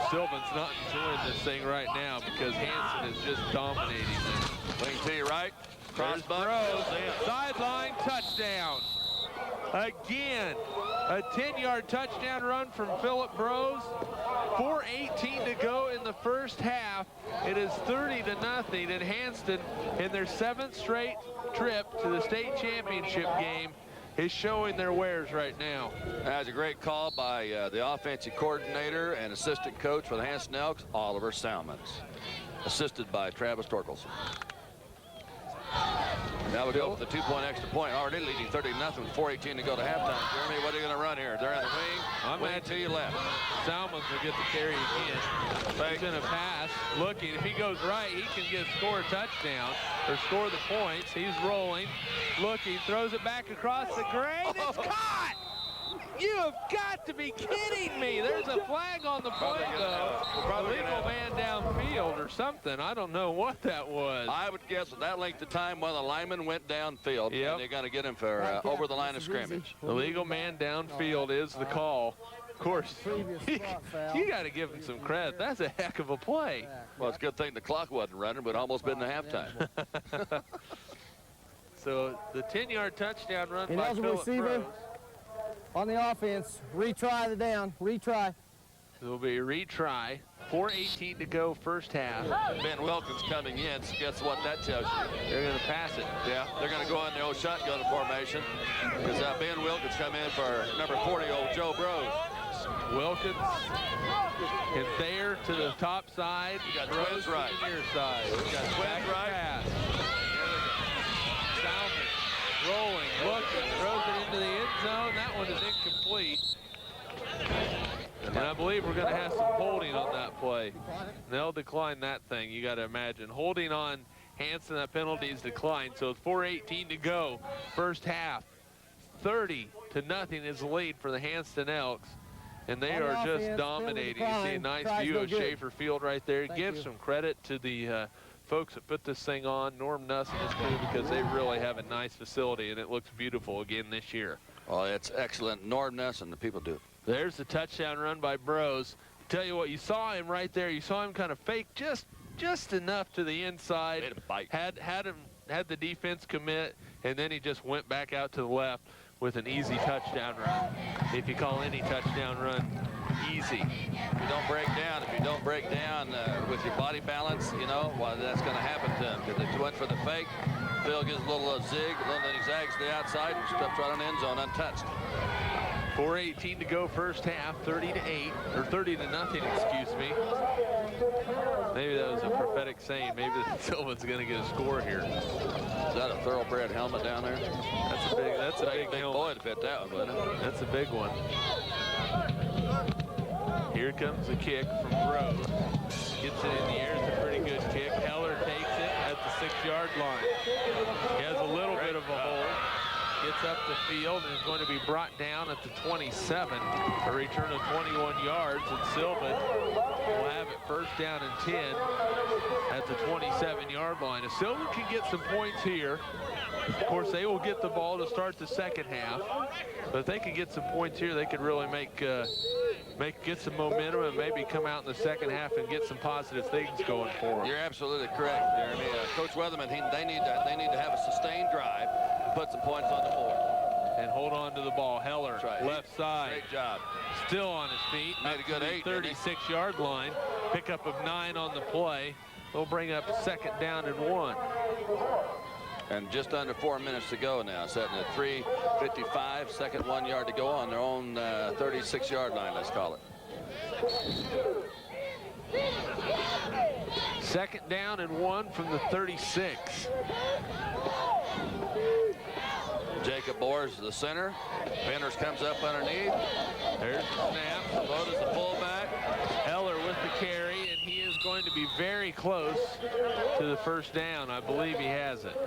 B: Sylvan's not enjoying this thing right now because Hanston is just dominating them.
A: Wing tee right. Cross
B: Bros. Sideline touchdown. Again, a 10-yard touchdown run from Phillip Bros. 4:18 to go in the first half. It is 30-0, and Hanston, in their 7th straight trip to the state championship game, is showing their wares right now.
A: That's a great call by the offensive coordinator and assistant coach for the Hanston Elks, Oliver Salmons, assisted by Travis Torkelson. Now we go for the 2-point extra point. Already leading 30-0 with 4:18 to go to halftime. Jeremy, what are you going to run here? They're in the wing. Wing to your left.
B: Salmons will get the carry again. He's going to pass. Looking. If he goes right, he can score a touchdown or score the points. He's rolling. Looking. Throws it back across the grade. It's caught! You have got to be kidding me. There's a flag on the play, though. Illegal man downfield or something. I don't know what that was.
A: I would guess with that length of time, one of the linemen went downfield, and they're going to get him for over the line of scrimmage.
B: Illegal man downfield is the call. Of course, you got to give him some credit. That's a heck of a play.
A: Well, it's a good thing the clock wasn't running, but almost been to halftime.
B: So the 10-yard touchdown run by Phillip Bros.
C: On the offense, retry the down, retry.
B: It'll be a retry. 4:18 to go, first half.
A: Ben Wilkins coming in, so guess what that tells you?
B: They're going to pass it.
A: Yeah, they're going to go in the old shotgun formation because Ben Wilkins come in for number 40, old Joe Bros.
B: Wilkins is there to the top side.
A: You got twins right.
B: To the near side.
A: You got twins right.
B: Pass. Salmon rolling, looking, throws it into the end zone. That one is incomplete. And I believe we're going to have some holding on that play. They'll decline that thing, you got to imagine. Holding on Hanston, that penalty is declined. So it's 4:18 to go, first half. 30-0 is the lead for the Hanston Elks. And they are just dominating. You see a nice view of Schaefer Field right there. Give some credit to the folks that put this thing on, Norm Nuss and his crew, because they really have a nice facility, and it looks beautiful again this year.
A: Oh, it's excellent. Norm Nuss and the people do.
B: There's the touchdown run by Bros. Tell you what, you saw him right there. You saw him kind of fake just enough to the inside.
A: Made a bite.
B: Had the defense commit, and then he just went back out to the left with an easy touchdown run. If you call any touchdown run easy.
A: If you don't break down with your body balance, you know, well, that's going to happen to him. Because if you went for the fake, Phil gives a little zig, and then he zags to the outside and steps right on the end zone untouched.
B: 4:18 to go first half, 30-8, or 30-0, excuse me. Maybe that was a prophetic saying. Maybe Sylvan's going to get a score here.
A: Is that a thoroughbred helmet down there?
B: That's a big
A: Big
B: helmet.
A: boy to fit that one, wouldn't it?
B: That's a big one. Here comes the kick from Rose. Gets it in the air. It's a pretty good kick. Heller takes it at the 6-yard line. He has a little bit of a hold. Gets up the field and is going to be brought down at the 27. A return of 21 yards, and Sylvan will have it first down and 10 at the 27-yard line. If Sylvan can get some points here, of course, they will get the ball to start the second half. But if they can get some points here, they could really get some momentum and maybe come out in the second half and get some positive things going for them.
A: You're absolutely correct, Jeremy. Coach Weatherman, they need to have a sustained drive, put some points on the board.
B: And hold on to the ball. Heller,
A: Right.
B: left side.
A: Great job.
B: Still on his feet.
A: Made a good 8.
B: 36-yard line. Pickup of 9 on the play. They'll bring up second down and 1.
A: And just under 4 minutes to go now, setting at 3:55, second 1 yard to go on their own 36-yard line, let's call it.
B: Second down and 1 from the 36.
A: Jacob Boers is the center. Benners comes up underneath.
B: There's the snap.
A: Savota's the fullback.
B: Heller with the carry, and he is going to be very close to the first down. I believe he has it.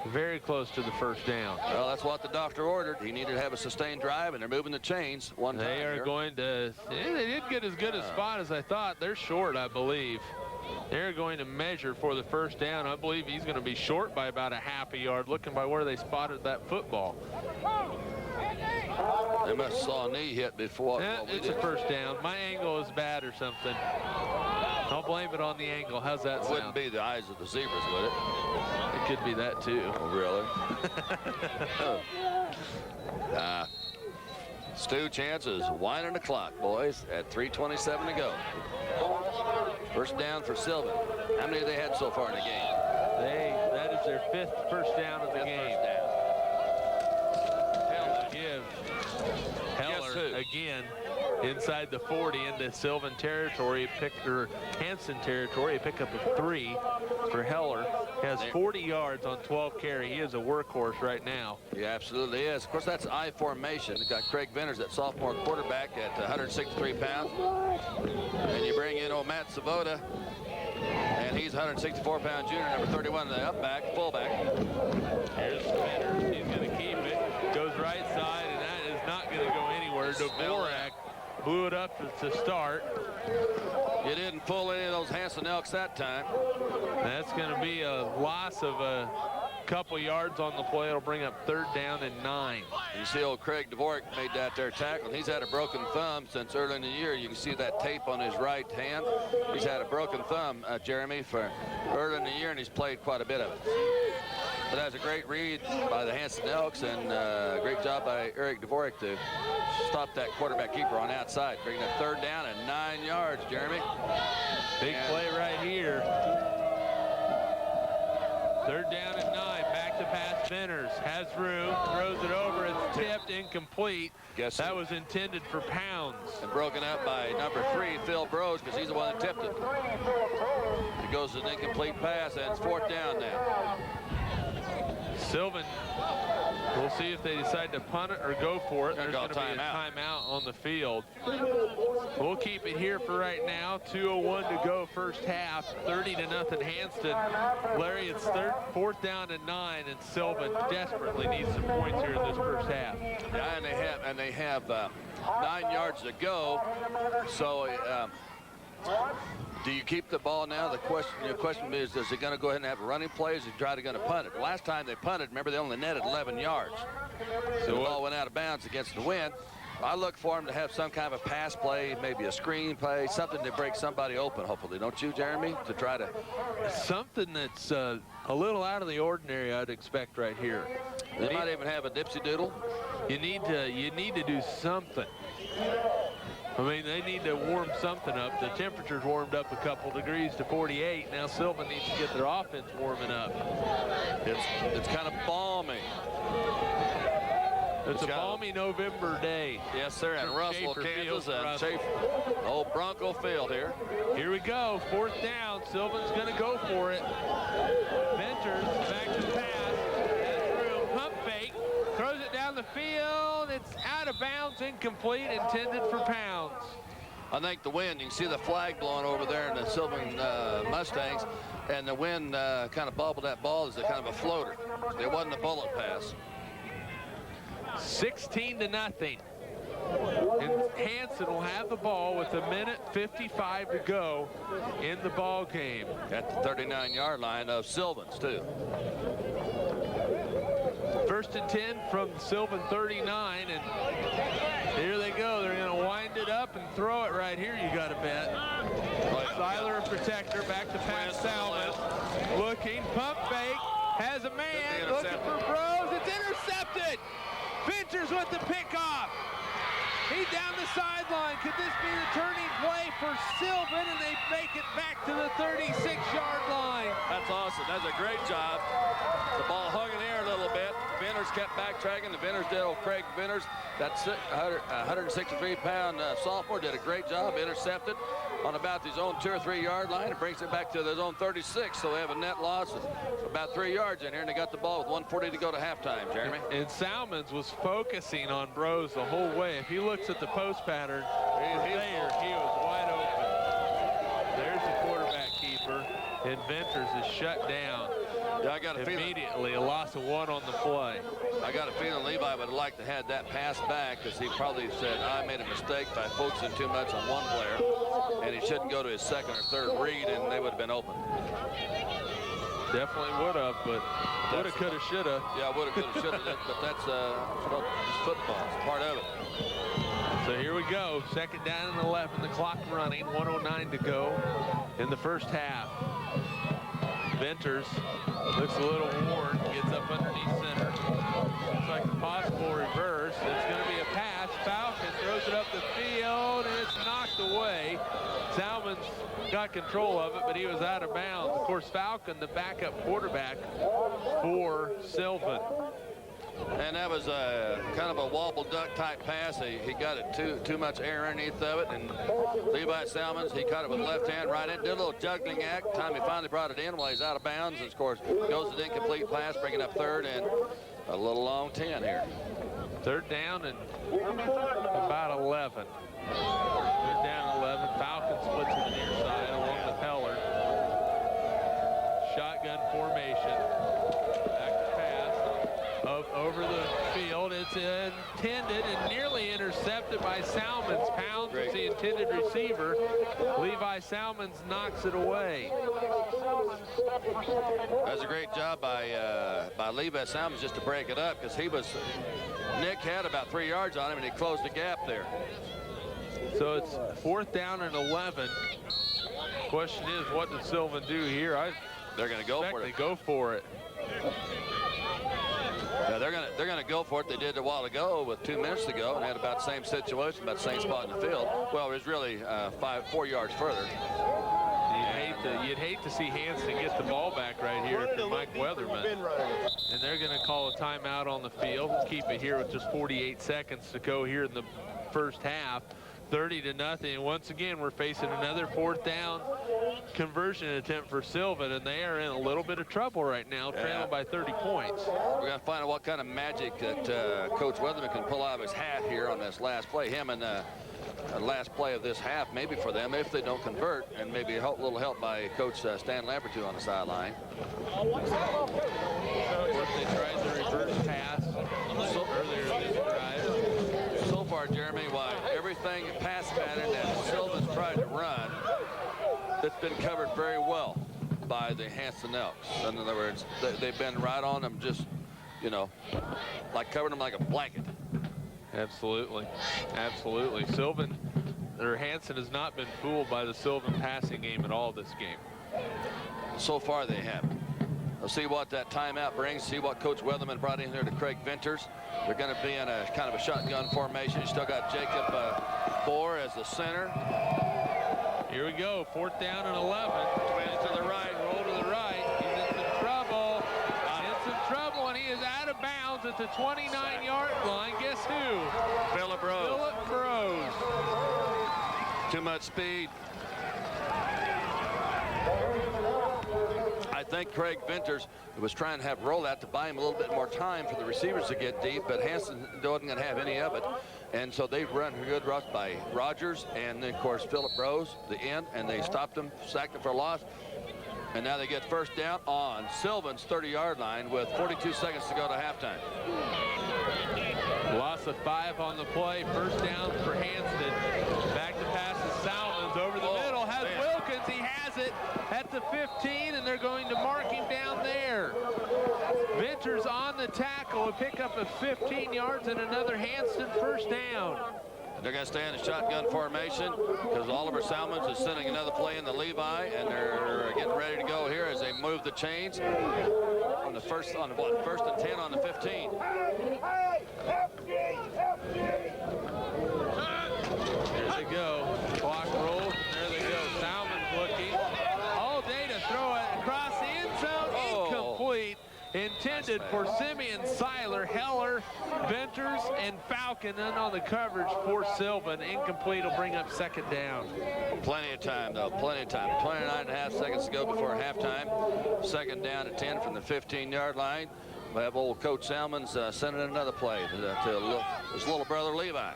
B: Very close to the first down.
A: Well, that's what the doctor ordered. He needed to have a sustained drive, and they're moving the chains one time.
B: They are
A: here.
B: going to, they didn't get as good a spot as I thought. They're short, I believe. They're going to measure for the first down. I believe he's going to be short by about a half a yard, looking by where they spotted that football.
A: They must have saw a knee hit before.
B: It's a first down. My angle is bad or something. I'll blame it on the angle. How's that
A: It
B: sound?
A: wouldn't be the eyes of the zebras, would it?
B: It could be that too.
A: Oh, really? Stu Chance is winding the clock, boys, at 3:27 to go. First down for Sylvan. How many have they had so far in the game?
B: That is their 5th first down of the game. Give Heller again inside the 40 into Sylvan territory, Hanston territory, a pickup of 3 for Heller. Has 40 yards on 12 carry. He is a workhorse right now.
A: He absolutely is. Of course, that's I formation. You've got Craig Venters, that sophomore quarterback, at 163 pounds. And you bring in old Matt Savota, and he's 164-pound junior, number 31, the fullback.
B: Here's Venters. He's going to keep it. Goes right side, and that is not going to go anywhere. Dvorak blew it up to start.
A: You didn't pull any of those Hanston Elks that time.
B: That's going to be a loss of a couple yards on the play. It'll bring up third down and 9.
A: You see old Craig Dvorak made that there tackle. He's had a broken thumb since early in the year. You can see that tape on his right hand. He's had a broken thumb, Jeremy, for early in the year, and he's played quite a bit of it. But that's a great read by the Hanston Elks, and a great job by Eric Dvorak to stop that quarterback keeper on outside, bringing a third down and 9 yards, Jeremy.
B: Big play right here. Third down and 9. Back to pass. Venters has room, throws it over. It's tipped, incomplete. That was intended for Pounds.
A: And broken up by number 3, Phil Brose, because he's the one that tipped it. It goes to an incomplete pass, and it's 4th down now.
B: Sylvan, we'll see if they decide to punt it or go for it. There's going to be a timeout on the field. We'll keep it here for right now. 2:01 to go first half. 30-0 Hanston. Larry, it's 4th down and 9, and Sylvan desperately needs some points here in this first half.
A: Yeah, and they have 9 yards to go. So do you keep the ball now? The question is he going to go ahead and have a running play? Is he going to punt it? The last time they punted, remember, they only netted 11 yards. So the ball went out of bounds against the wind. I look for him to have some kind of a pass play, maybe a screen play, something to break somebody open, hopefully. Don't you, Jeremy? To try to...
B: Something that's a little out of the ordinary, I'd expect right here.
A: They might even have a dipsy doodle.
B: You need to do something. I mean, they need to warm something up. The temperature's warmed up a couple degrees to 48. Now Sylvan needs to get their offense warming up.
A: It's kind of balmy.
B: It's a balmy November day.
A: Yes, sir, in Russell, Kansas, and old Bronco Field here.
B: Here we go, 4th down. Sylvan's going to go for it. Venters back to pass. Has room, pump fake, throws it down the field. It's out of bounds, incomplete, intended for Pounds.
A: I think the wind, you can see the flag blowing over there in the Sylvan Mustangs, and the wind kind of bobbled that ball as a kind of a floater. It wasn't a bullet pass.
B: 16-0. And Hanston will have the ball with 1:55 to go in the ball game.
A: At the 39-yard line of Sylvan's, too.
B: 1st and 10 from Sylvan 39, and here they go. They're going to wind it up and throw it right here, you got to bet. Seiler, a protector, back to pass Salmon. Looking, pump fake, has a man, looking for Bros. It's intercepted. Venters with the pickoff. He's down the sideline. Could this be the turning play for Sylvan? And they make it back to the 36-yard line.
A: That's awesome. That's a great job. The ball hung in the air a little bit. Venters kept backtracking. The Venters did, old Craig Venters, that 163-pound sophomore, did a great job. Intercepted on about his own 2 or 3 yard line. It brings it back to their own 36. So they have a net loss of about 3 yards in here, and they got the ball with 1:40 to go to halftime, Jeremy.
B: And Salmons was focusing on Bros the whole way. If he looks at the post pattern, he was wide open. There's the quarterback keeper, and Venters is shut down.
A: Yeah, I got a feeling.
B: Immediately, a loss of 1 on the play.
A: I got a feeling Levi would have liked to have that pass back, because he probably said, I made a mistake by focusing too much on one player, and he shouldn't go to his 2nd or 3rd read, and they would have been open.
B: Definitely would have, but woulda, coulda, shoulda.
A: Yeah, woulda, coulda, shoulda, but that's football. It's part of it.
B: So here we go, 2nd down and 11, the clock running, 1:09 to go in the first half. Venters looks a little worn, gets up underneath center. Looks like a possible reverse. It's going to be a pass. Falcon throws it up the field, and it's knocked away. Salmon's got control of it, but he was out of bounds. Of course, Falcon, the backup quarterback for Sylvan.
A: And that was kind of a wobble duck type pass. He got it too much air underneath of it, and Levi Salmons, he caught it with left hand, right in, did a little juggling act. Time he finally brought it in while he's out of bounds, and of course goes to the incomplete pass, bringing up 3rd and a little long 10 here.
B: 3rd down and about 11. 3rd down 11. Falcon splits to the near side along the Peller. Shotgun formation. Over the field. It's intended and nearly intercepted by Salmons. Pounds is the intended receiver. Levi Salmons knocks it away.
A: That's a great job by Levi Salmons just to break it up, because Nick had about 3 yards on him, and he closed the gap there.
B: So it's 4th down and 11. Question is, what did Sylvan do here?
A: They're going to go for it.
B: They go for it.
A: Yeah, they're gonna go for it. They did a while ago with 2 minutes to go, and had about the same situation, about the same spot in the field. Well, it was really 4 yards further.
B: You'd hate to see Hanston get the ball back right here for Mike Weatherman. And they're going to call a timeout on the field. Keep it here with just 48 seconds to go here in the first half. 30-0. Once again, we're facing another 4th down conversion attempt for Sylvan, and they are in a little bit of trouble right now, trailing by 30 points.
A: We're going to find out what kind of magic that Coach Weatherman can pull out of his hat here on this last play. Him and last play of this half, maybe for them, if they don't convert, and maybe a little help by Coach Stan Lambertu on the sideline.
B: Of course, they tried the reverse pass earlier this drive.
A: So far, Jeremy, everything pass pattern that Sylvan's tried to run, that's been covered very well by the Hanston Elks. In other words, they've been right on them, just, like covering them like a blanket.
B: Absolutely. Absolutely. Hanston has not been fooled by the Sylvan passing game at all this game.
A: So far, they haven't. We'll see what that timeout brings, see what Coach Weatherman brought in here to Craig Venters. They're going to be in a kind of a shotgun formation. You still got Jacob Bohr as the center.
B: Here we go, 4th down and 11.
A: Twins to the right.
B: Roll to the right. He's in some trouble. And he is out of of bounds at the 29-yard line. Guess who?
A: Phillip Rose.
B: Phillip Rose.
A: Too much speed. I think Craig Venters was trying to have rollout to buy him a little bit more time for the receivers to get deep, but Hanston wasn't going to have any of it. And so they run a good rush by Rogers and then, of course, Phillip Rose, the end, and they stopped him, sacked him for a loss. And now they get first down on Sylvan's 30-yard line with 42 seconds to go to halftime.
B: Loss of 5 on the play. First down for Hanston. Back to pass to Salmons over the middle. Has Wilkins. He has it at the 15, and they're going to mark him down there. Venters on the tackle. A pickup of 15 yards and another Hanston first down.
A: They're going to stay in a shotgun formation because Oliver Salmons is sending another play in the Levi, and they're getting ready to go here as they move the chains on the first and 10 on the 15.
B: There they go. Clock rolls. There they go. Salmons looking all day to throw it across the end zone. Incomplete. Intended for Simeon, Seiler, Heller, Venters, and Falcon. And on the coverage for Sylvan. Incomplete will bring up second down.
A: Plenty of time, though. Plenty of time. 29.5 seconds to go before halftime. Second down at 10 from the 15-yard line. We have old Coach Salmons sending another play to his little brother Levi.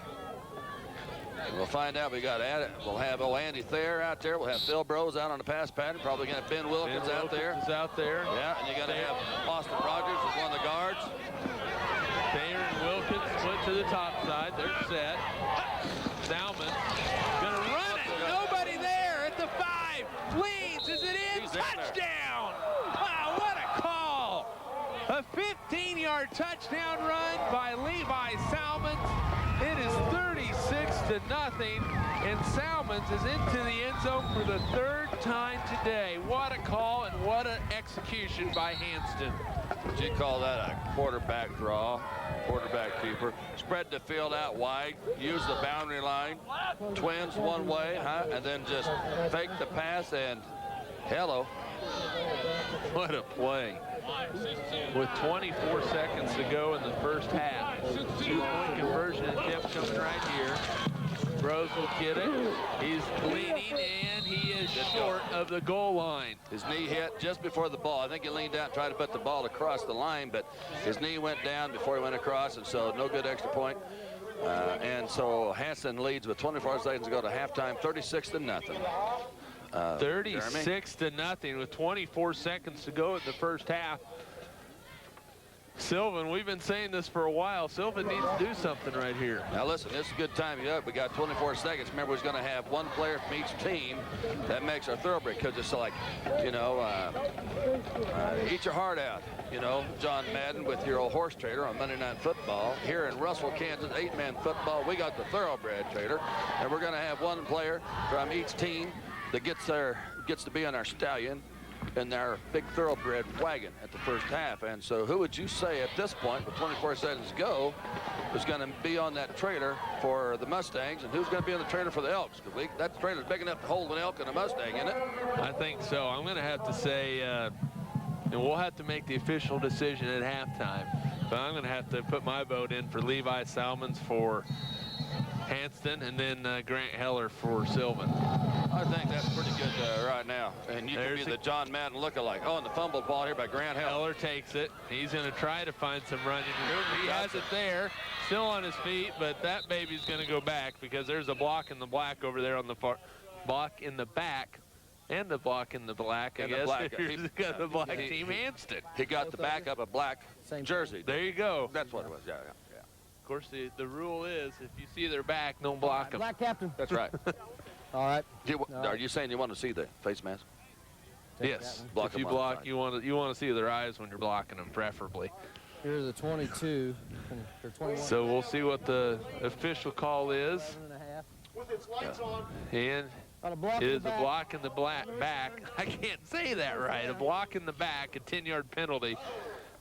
A: We'll find out. We'll have old Andy Thayer out there. We'll have Phil Brose out on the pass pattern. Probably going to have Ben Wilkins out there. Yeah, and you got to have Austin Rogers as one of the guards.
B: Thayer and Wilkins split to the top side. They're set. Salmon gonna run it. Nobody there at the 5. Leads. Is it in? Touchdown! Wow, what a call! A 15-yard touchdown run by Levi Salmons. It is 36-0, and Salmons is into the end zone for the 3rd time today. What a call and what an execution by Hanston.
A: Would you call that a quarterback draw? Quarterback keeper. Spread the field out wide, use the boundary line, twins one way, and then just fake the pass and hello.
B: What a play. With 24 seconds to go in the first half. 2-point conversion attempt coming right here. Brose will get it. He's leaning, and he is short of the goal line.
A: His knee hit just before the ball. I think he leaned out and tried to put the ball across the line, but his knee went down before he went across, and so no good extra point. And so Hanston leads with 24 seconds to go to halftime, 36-0.
B: 36-0 with 24 seconds to go in the first half. Sylvan, we've been saying this for a while. Sylvan needs to do something right here.
A: Now listen, this is a good time. We got 24 seconds. Remember, we're going to have one player from each team. That makes our thoroughbred, because it's like, eat your heart out. John Madden with your old horse trader on Monday Night Football. Here in Russell, Kansas, 8-man football, we got the thoroughbred trader, and we're going to have one player from each team that gets to be on our stallion in our big thoroughbred wagon at the first half. And so who would you say at this point, with 24 seconds to go, is going to be on that trailer for the Mustangs, and who's going to be on the trailer for the Elks? Because that trailer's big enough to hold an elk and a Mustang, isn't it?
B: I think so. I'm going to have to say, and we'll have to make the official decision at halftime, but I'm going to have to put my vote in for Levi Salmons for Hanston, and then Grant Heller for Sylvan.
A: I think that's pretty good right now. And you can be the John Madden lookalike. Oh, and the fumbled ball here by Grant Heller.
B: Heller takes it. He's going to try to find some running room. He has it there, still on his feet, but that baby's going to go back because there's a block in the black over there on the far block in the back. And the block in the black, I guess. He's got the black team, Hanston.
A: He got the back of a black jersey.
B: There you go.
A: That's what it was, yeah.
B: Of course, the rule is if you see their back, don't block them.
C: Black captain.
A: That's right.
C: All right.
A: Are you saying you want to see the face mask?
B: Yes. If you block, you want to see their eyes when you're blocking them, preferably.
C: Here's a 22. Or 21.
B: So we'll see what the official call is.
C: 7.5.
H: With its lights on.
B: And it is a block in the back. I can't say that right. A block in the back, a 10-yard penalty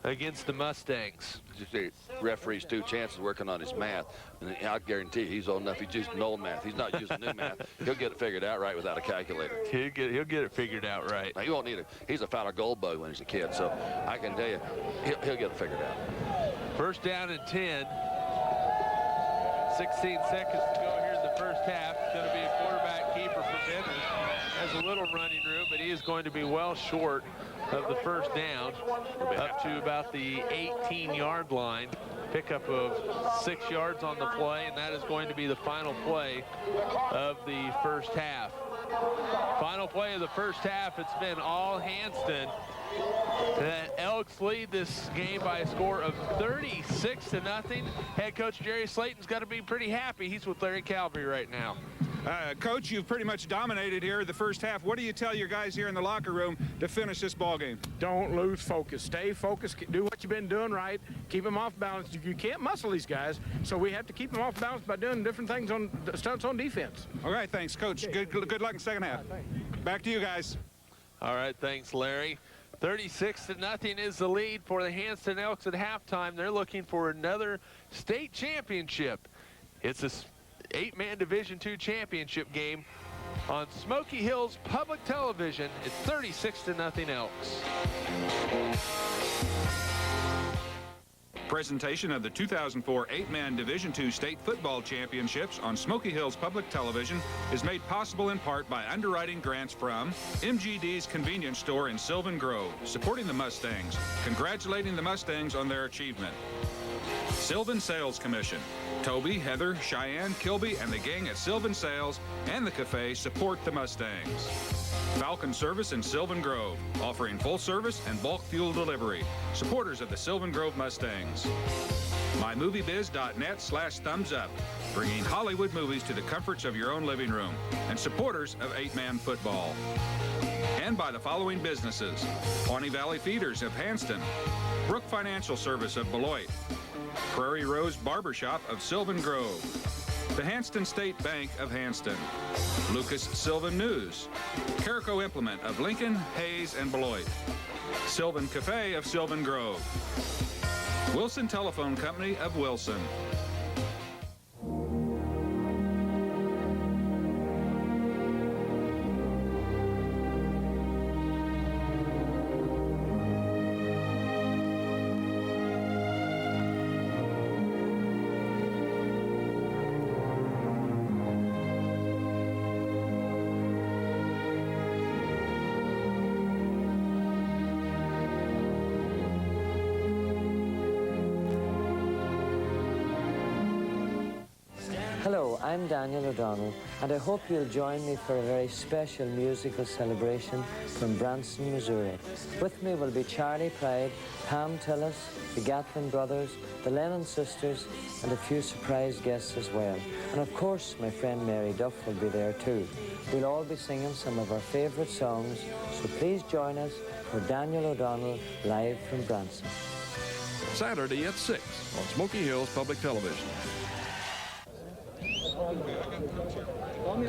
B: against the Mustangs.
A: You see, referee's 2 chances working on his math. And I guarantee you, he's old enough. He's using old math. He's not using new math. He'll get it figured out right without a calculator.
B: He'll get it figured out right.
A: Now, he won't need it. He's a Fowler Gold bug when he's a kid, so I can tell you, he'll get it figured out.
B: First down and 10. 16 seconds to go here in the first half. It's going to be a quarterback keeper for Benton. Has a little running room, but he is going to be well short of the first down, up to about the 18-yard line. Pickup of 6 yards on the play, and that is going to be the final play of the first half. Final play of the first half, it's been all Hanston. The Elks lead this game by a score of 36-0. Head coach Jerry Slayton's got to be pretty happy. He's with Larry Calvary right now.
D: Coach, you've pretty much dominated here the first half. What do you tell your guys here in the locker room to finish this ball game?
I: Don't lose focus. Stay focused. Do what you've been doing right. Keep them off balance. You can't muscle these guys, so we have to keep them off balance by doing different things on stunts on defense.
D: All right, thanks, Coach. Good luck in second half. Back to you guys.
B: All right, thanks, Larry. 36-0 is the lead for the Hanston Elks at halftime. They're looking for another state championship. It's a 8-man Division II championship game on Smoky Hills Public Television. It's 36-0 Elks.
D: Presentation of the 2004 8-man Division II State Football Championships on Smoky Hills Public Television is made possible in part by underwriting grants from MGD's convenience store in Sylvan Grove, supporting the Mustangs, congratulating the Mustangs on their achievement. Sylvan Sales Commission. Toby, Heather, Cheyenne, Kilby, and the gang at Sylvan Sales and the Cafe support the Mustangs. Falcon Service in Sylvan Grove, offering full service and bulk fuel delivery. Supporters of the Sylvan Grove Mustangs. MyMovieBiz.net/thumbs-up, bringing Hollywood movies to the comforts of your own living room, and supporters of 8-man football. And by the following businesses: Pawnee Valley Feeders of Hanston, Brook Financial Service of Beloit, Prairie Rose Barbershop of Sylvan Grove, the Hanston State Bank of Hanston, Lucas Sylvan News, Carico Implement of Lincoln, Hayes, and Beloit, Sylvan Cafe of Sylvan Grove, Wilson Telephone Company of Wilson.
E: Hello, I'm Daniel O'Donnell, and I hope you'll join me for a very special musical celebration from Branson, Missouri. With me will be Charlie Pride, Pam Tillis, the Gatlin Brothers, the Lennon Sisters, and a few surprise guests as well. And of course, my friend Mary Duff will be there too. We'll all be singing some of our favorite songs, so please join us for Daniel O'Donnell live from Branson.
F: Saturday at 6 on Smoky Hills Public Television.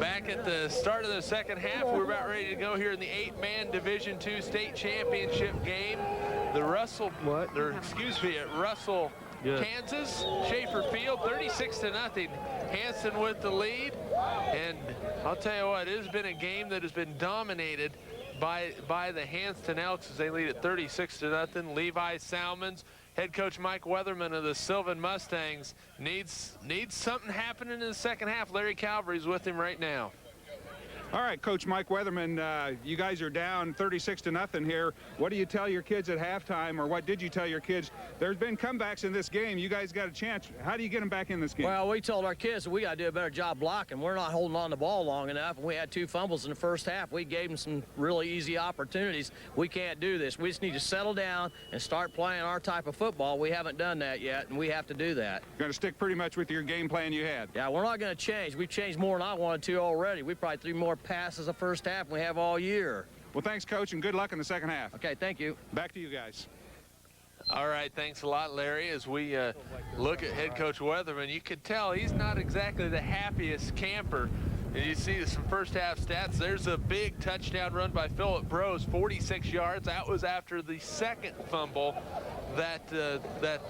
B: Back at the start of the second half, we're about ready to go here in the 8-man Division II State Championship game. The Russell, at Russell, Kansas, Schaefer Field, 36-0. Hanston with the lead, and I'll tell you what, it has been a game that has been dominated by the Hanston Elks as they lead at 36-0. Levi Salmons, head coach Mike Weatherman of the Sylvan Mustangs, needs something happening in the second half. Larry Calvary's with him right now.
D: All right, Coach Mike Weatherman, you guys are down 36-0 here. What do you tell your kids at halftime, or what did you tell your kids? There's been comebacks in this game. You guys got a chance. How do you get them back in this game?
C: Well, we told our kids that we got to do a better job blocking. We're not holding on the ball long enough. We had 2 fumbles in the first half. We gave them some really easy opportunities. We can't do this. We just need to settle down and start playing our type of football. We haven't done that yet, and we have to do that.
D: You're going to stick pretty much with your game plan you had?
C: Yeah, we're not going to change. We've changed more than I wanted to already. We probably threw more passes the first half than we have all year.
D: Well, thanks, Coach, and good luck in the second half.
C: Okay, thank you.
D: Back to you guys.
B: All right, thanks a lot, Larry. As we look at head coach Weatherman, you can tell he's not exactly the happiest camper. And you see some first half stats. There's a big touchdown run by Phillip Brose, 46 yards. That was after the second fumble that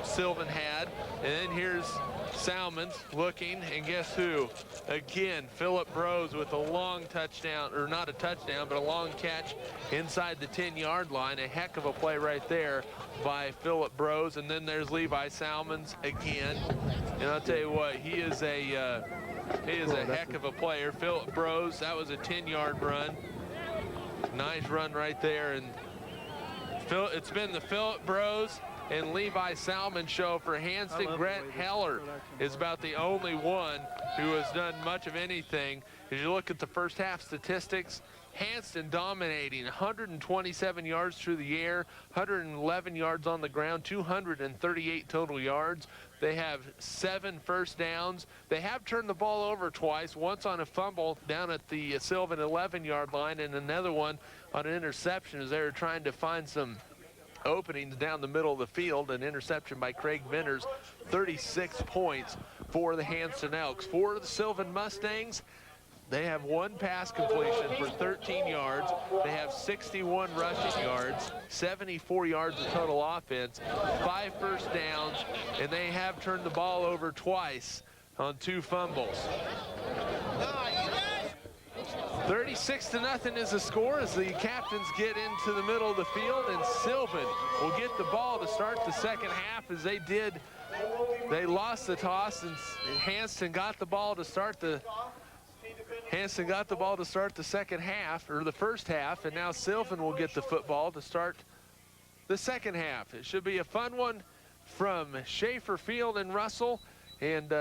B: Sylvan had. And then here's Salmons looking, and guess who? Again, Philip Brose with a long touchdown, or not a touchdown, but a long catch inside the 10-yard line. A heck of a play right there by Philip Brose. And then there's Levi Salmons again. And I'll tell you what, he is a heck of a player. Philip Brose, that was a 10-yard run. Nice run right there. And it's been the Philip Brose and Levi Salmon show for Hanston. Grant Heller is about the only one who has done much of anything. As you look at the first half statistics, Hanston dominating, 127 yards through the air, 111 yards on the ground, 238 total yards. They have 7 first downs. They have turned the ball over twice, once on a fumble down at the Sylvan 11-yard line, and another one on an interception as they were trying to find some openings down the middle of the field. An interception by Craig Venters. 36 points for the Hanston Elks. For the Sylvan Mustangs, they have 1 pass completion for 13 yards. They have 61 rushing yards, 74 yards of total offense, 5 first downs, and they have turned the ball over twice on 2 fumbles. 36-0 is the score as the captains get into the middle of the field, and Sylvan will get the ball to start the second half. As they did, they lost the toss, and Hanston got the ball to start the second half, or the first half, and now Sylvan will get the football to start the second half. It should be a fun one from Schaefer Field and Russell. And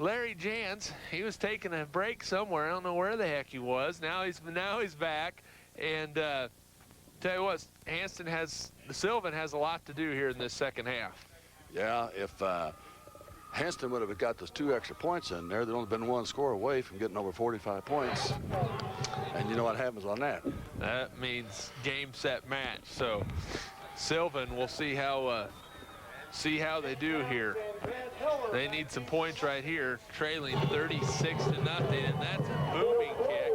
B: Larry Jans, he was taking a break somewhere. I don't know where the heck he was. Now he's back. And tell you what, Sylvan has a lot to do here in this second half.
A: Yeah, if Hanston would have got those 2 extra points in there, they'd only been 1 score away from getting over 45 points. And you know what happens on that?
B: That means game, set, match. So Sylvan, we'll see how they do here. They need some points right here, trailing 36-0, and that's a booming kick.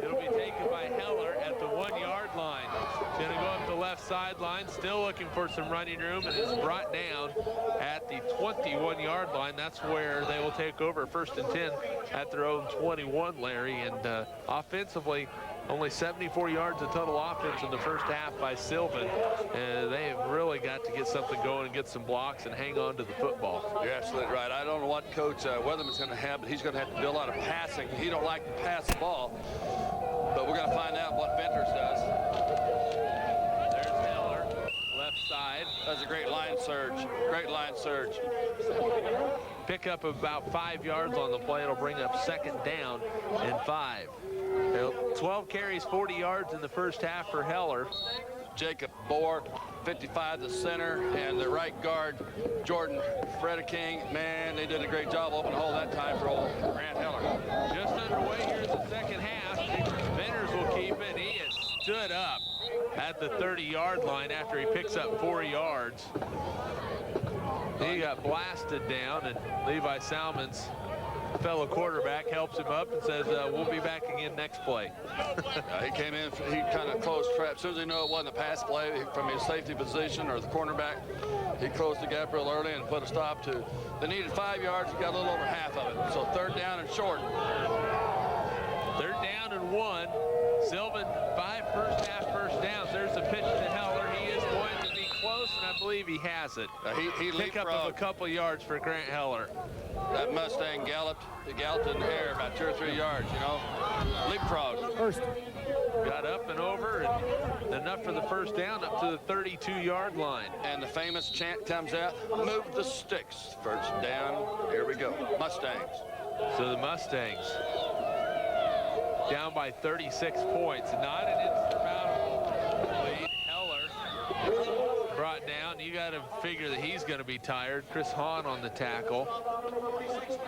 B: It'll be taken by Heller at the 1-yard line. It's going to go up the left sideline, still looking for some running room, and is brought down at the 21-yard line. That's where they will take over 1st and 10 at their own 21, Larry. And offensively, only 74 yards of total offense in the first half by Sylvan. They have really got to get something going and get some blocks and hang on to the football.
A: You're absolutely right. I don't know what Coach Weatherman's going to have, but he's going to have to do a lot of passing. He don't like to pass the ball, but we're going to find out what Venters does.
B: There's Heller, left side.
A: That's a great line surge. Great line surge.
B: Pick up about 5 yards on the play. It'll bring up 2nd down and 5. 12 carries, 40 yards in the first half for Heller.
A: Jacob Bohr, 55, the center, and the right guard, Jordan Fredeking. Man, they did a great job opening hole that time for old Grant Heller.
B: Just underway here in the second half. Venters will keep it. He has stood up at the 30-yard line after he picks up 4 yards. He got blasted down, and Levi Salmons, fellow quarterback, helps him up and says, we'll be back again next play.
A: He came in, he kind of closed trap. As soon as he knew it wasn't a pass play from his safety position or the cornerback, he closed the gap real early and put a stop to. They needed 5 yards, he got a little over half of it. So 3rd down and short.
B: 3rd down and 1. Sylvan, 5 first half first downs. There's a pitch to Heller. He is going to be close, and I believe he has it.
A: He
B: Pick up of a couple yards for Grant Heller.
A: That Mustang galloped in the air about 2 or 3 yards, you know. Leapfrog.
I: First.
B: Got up and over, and enough for the first down up to the 32-yard line.
A: And the famous chant comes out, move the sticks. First down, here we go. Mustangs.
B: So the Mustangs down by 36 points. Not an insurmountable lead. Heller brought down. You got to figure that he's going to be tired. Chris Hahn on the tackle.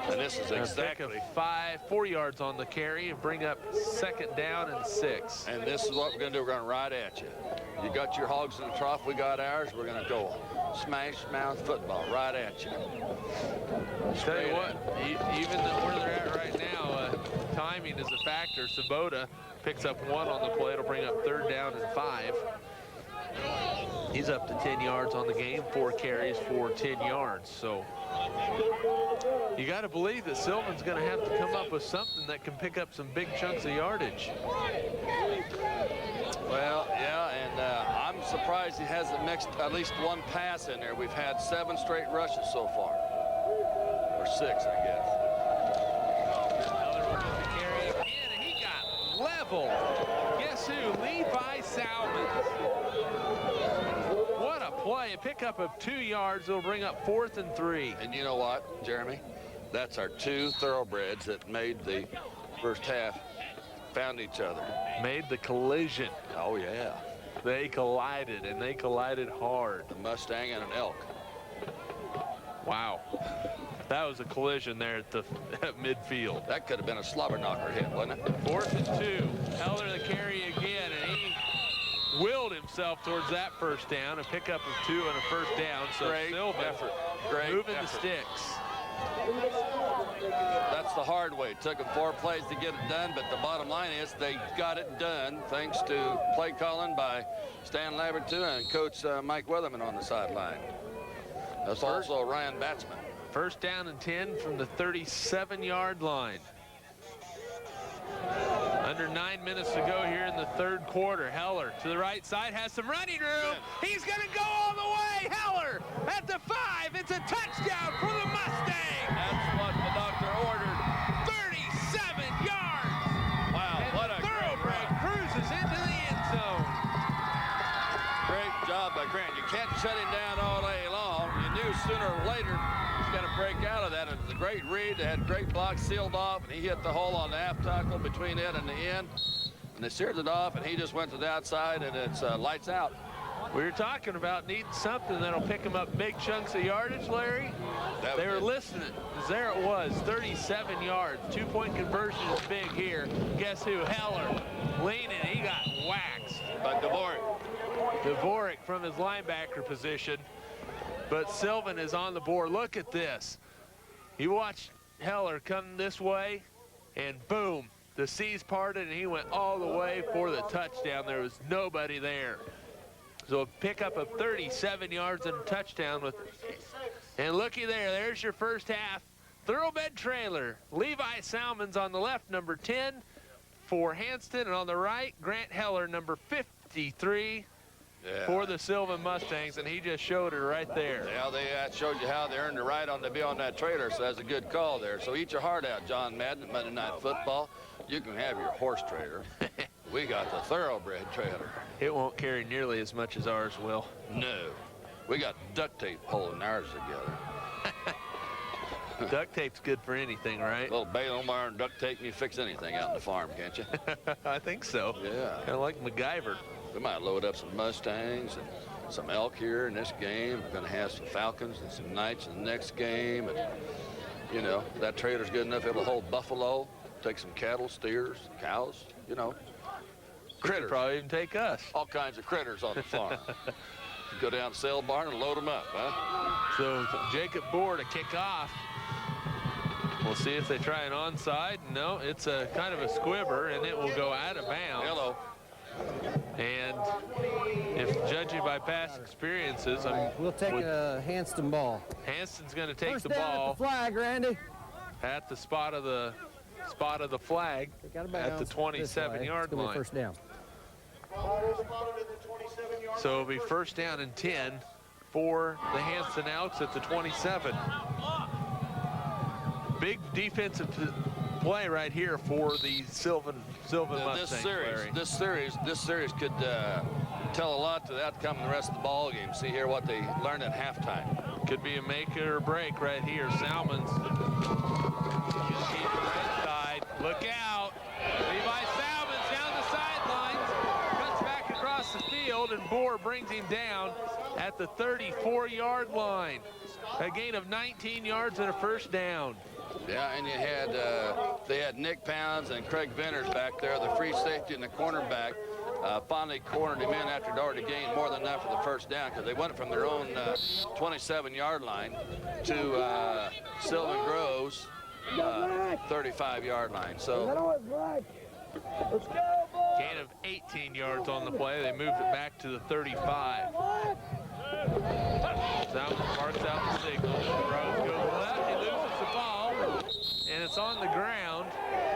A: And this is exactly
B: 4 yards on the carry and bring up 2nd down and 6.
A: And this is what we're going to do. We're going to ride at you. You got your hogs in the trough. We got ours. We're going to go smash mouth football right at you.
B: Tell you what, even where they're at right now, timing is a factor. Sabota picks up 1 on the play. It'll bring up 3rd down and 5. He's up to 10 yards on the game, 4 carries for 10 yards. So you got to believe that Sylvan's going to have to come up with something that can pick up some big chunks of yardage.
A: Well, yeah, and I'm surprised he hasn't mixed at least one pass in there. We've had 7 straight rushes so far, or 6, I guess.
B: Heller will get the carry again, and he got leveled. Guess who? Levi Salmons. What a play. A pickup of 2 yards. It'll bring up 4th and 3.
A: And you know what, Jeremy? That's our 2 thoroughbreds that made the first half, found each other.
B: Made the collision.
A: Oh, yeah.
B: They collided, and they collided hard.
A: The Mustang and an elk.
B: Wow. That was a collision there at the midfield.
A: That could have been a slobber knocker hit, wasn't it?
B: 4th and 2. Heller the carry again, and he willed himself towards that first down. A pickup of 2 and a first down. So
A: Great
B: Sylvan
A: effort. Great
B: moving
A: effort.
B: the sticks.
A: That's the hard way. It took them 4 plays to get it done, but the bottom line is they got it done thanks to play calling by Stan Lavertu and Coach Mike Weatherman on the sideline. That's also Ryan Batsman.
B: First down and 10 from the 37-yard line. Under 9 minutes to go here in the 3rd quarter. Heller to the right side has some running room. He's going to go all the way. Heller at the 5. It's a touchdown for the Mustang.
A: That's what the doctor ordered.
B: 37 yards.
A: Wow,
B: And
A: what
B: the
A: a
B: thoroughbred cruises into the end zone.
A: great job by Grant. You can't shut him down all day long. You knew sooner or later he's going to break out of that. It was a great read. They had great blocks sealed off, and he hit the hole on the half tackle between it and the end. And they seared it off, and he just went to the outside, and it's lights out.
B: We were talking about needing something that'll pick him up big chunks of yardage, Larry. They were listening, because there it was, 37 yards. 2-point conversion is big here. Guess who? Heller leaning. He got waxed.
A: But
B: Dvorak from his linebacker position. But Sylvan is on the board. Look at this. You watch Heller come this way, and boom, the seas parted, and he went all the way for the touchdown. There was nobody there. So a pickup of 37 yards and a touchdown with, and looky there, there's your first half. Thoroughbred trailer. Levi Salmons on the left, number 10 for Hanston, and on the right, Grant Heller, number 53 for the Sylvan Mustangs, and he just showed it right there.
A: Yeah, they showed you how they earned the right to be on that trailer, so that's a good call there. So eat your heart out, John Madden, at Monday Night Football. You can have your horse trailer. We got the thoroughbred trailer.
B: It won't carry nearly as much as ours will.
A: No. We got duct tape holding ours together.
B: Duct tape's good for anything, right?
A: A little baling wire and duct tape, and you fix anything out in the farm, can't you?
B: I think so.
A: Yeah.
B: Kind of like MacGyver.
A: We might load up some Mustangs and some elk here in this game. We're going to have some falcons and some knights in the next game. And, you know, that trailer's good enough. It'll hold buffalo, take some cattle, steers, cows, you know. Critters.
B: Probably even take us.
A: All kinds of critters on the farm. Go down to the sale barn and load them up, huh?
B: So Jacob Bohr to kick off. We'll see if they try an onside. No, it's a kind of a squibber, and it will go out of bounds.
A: Hello.
B: And if judging by past experiences,
J: we'll take a Hanston ball.
B: Hanston's going to take
J: First
B: the
J: down
B: ball
J: at the flag, Randy.
B: at the spot of the flag at the 27-yard line.
J: First down.
B: So it'll be first down and 10 for the Hanston Elks at the 27. Big defensive play right here for the Sylvan Mustangs.
A: This series could tell a lot to the outcome of the rest of the ball game. See here what they learned at halftime.
B: Could be a make or break right here. Salmons. Right side. Look out. Levi Salmons down the sidelines. Cuts back across the field, and Bohr brings him down at the 34-yard line. A gain of 19 yards and a first down.
A: Yeah, and you had they had Nick Pounds and Craig Venters back there, the free safety and the cornerback. Finally cornered him in after Doherty gained more than enough for the first down, because they went from their own 27-yard line to Sylvan Grove's 35-yard line. So
J: Let's go, boys!
B: Gain of 18 yards on the play. They moved it back to the 35. Sylvan marks out the signal. Rose goes left. He loses the ball, and it's on the ground.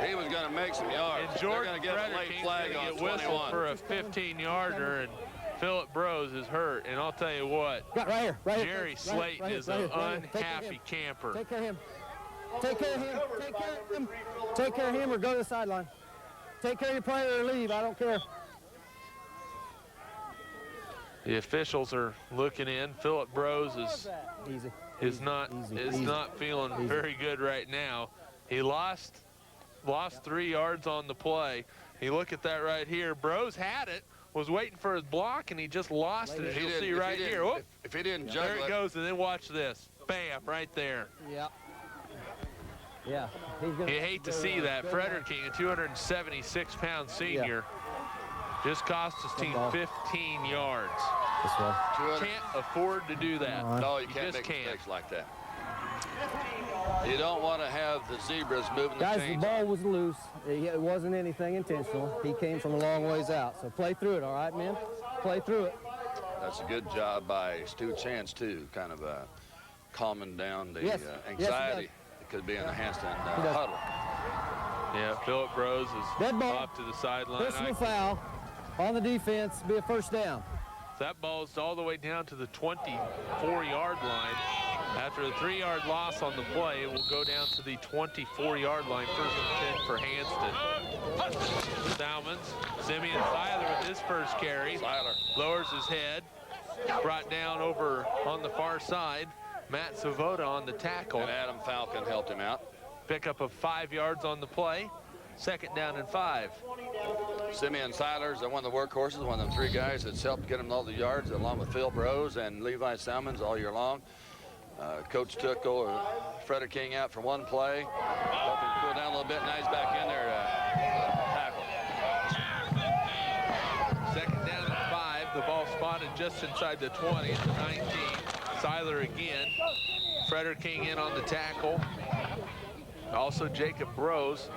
A: He was going to make some yards.
B: And Jordan
A: They're going to get a late
B: Frederic's
A: flag
B: going
A: on
B: to get whistled
A: 21.
B: for a 15-yarder, and Philip Brose is hurt. And I'll tell you what,
J: Right here.
B: Jerry Slayton is an unhappy camper.
J: Take care of him. Take care of him. Take care of him. Take care of him or go to the sideline. Take care of your player or leave. I don't care.
B: The officials are looking in. Philip Brose is not feeling very good right now. He lost 3 yards on the play. You look at that right here. Brose had it, was waiting for his block, and he just lost it, as you'll see right here.
A: If he didn't
B: There
A: juggle
B: it goes, and then watch this. Bam, right there.
J: Yep. Yeah.
B: You hate to see that. Frederick King, a 276-pound senior, just cost his team 15 yards.
J: This way.
B: Can't afford to do that.
A: No, you can't make mistakes like that. You don't want to have the zebras moving the
J: Guys,
A: chains.
J: the ball was loose. It wasn't anything intentional. He came from a long ways out. So play through it, all right, men? Play through it.
A: That's a good job by Stu Chance, too, kind of calming down the
J: Yes.
A: anxiety that could be in the Hanston huddle.
B: Yeah, Philip Brose is
J: Dead ball.
B: off to the sideline.
J: Personal foul on the defense. Be a first down.
B: That ball is all the way down to the 24-yard line. After a 3-yard loss on the play, it will go down to the 24-yard line, 1st and 10 for Hanston. Salmons, Simeon Seiler with his first carry.
A: Seiler
B: lowers his head, brought down over on the far side. Matt Savoda on the tackle.
A: And Adam Falcon helped him out.
B: Pickup of 5 yards on the play. 2nd down and 5.
A: Simeon Seiler's one of the workhorses, one of them 3 guys that's helped get him all the yards, along with Phil Brose and Levi Salmons all year long. Coach took Frederick King out for one play, helped him cool down a little bit. Now he's back in there tackle.
B: 2nd down and 5. The ball spotted just inside the 20 at the 19. Seiler again. Frederick King in on the tackle. Also Jacob Brose,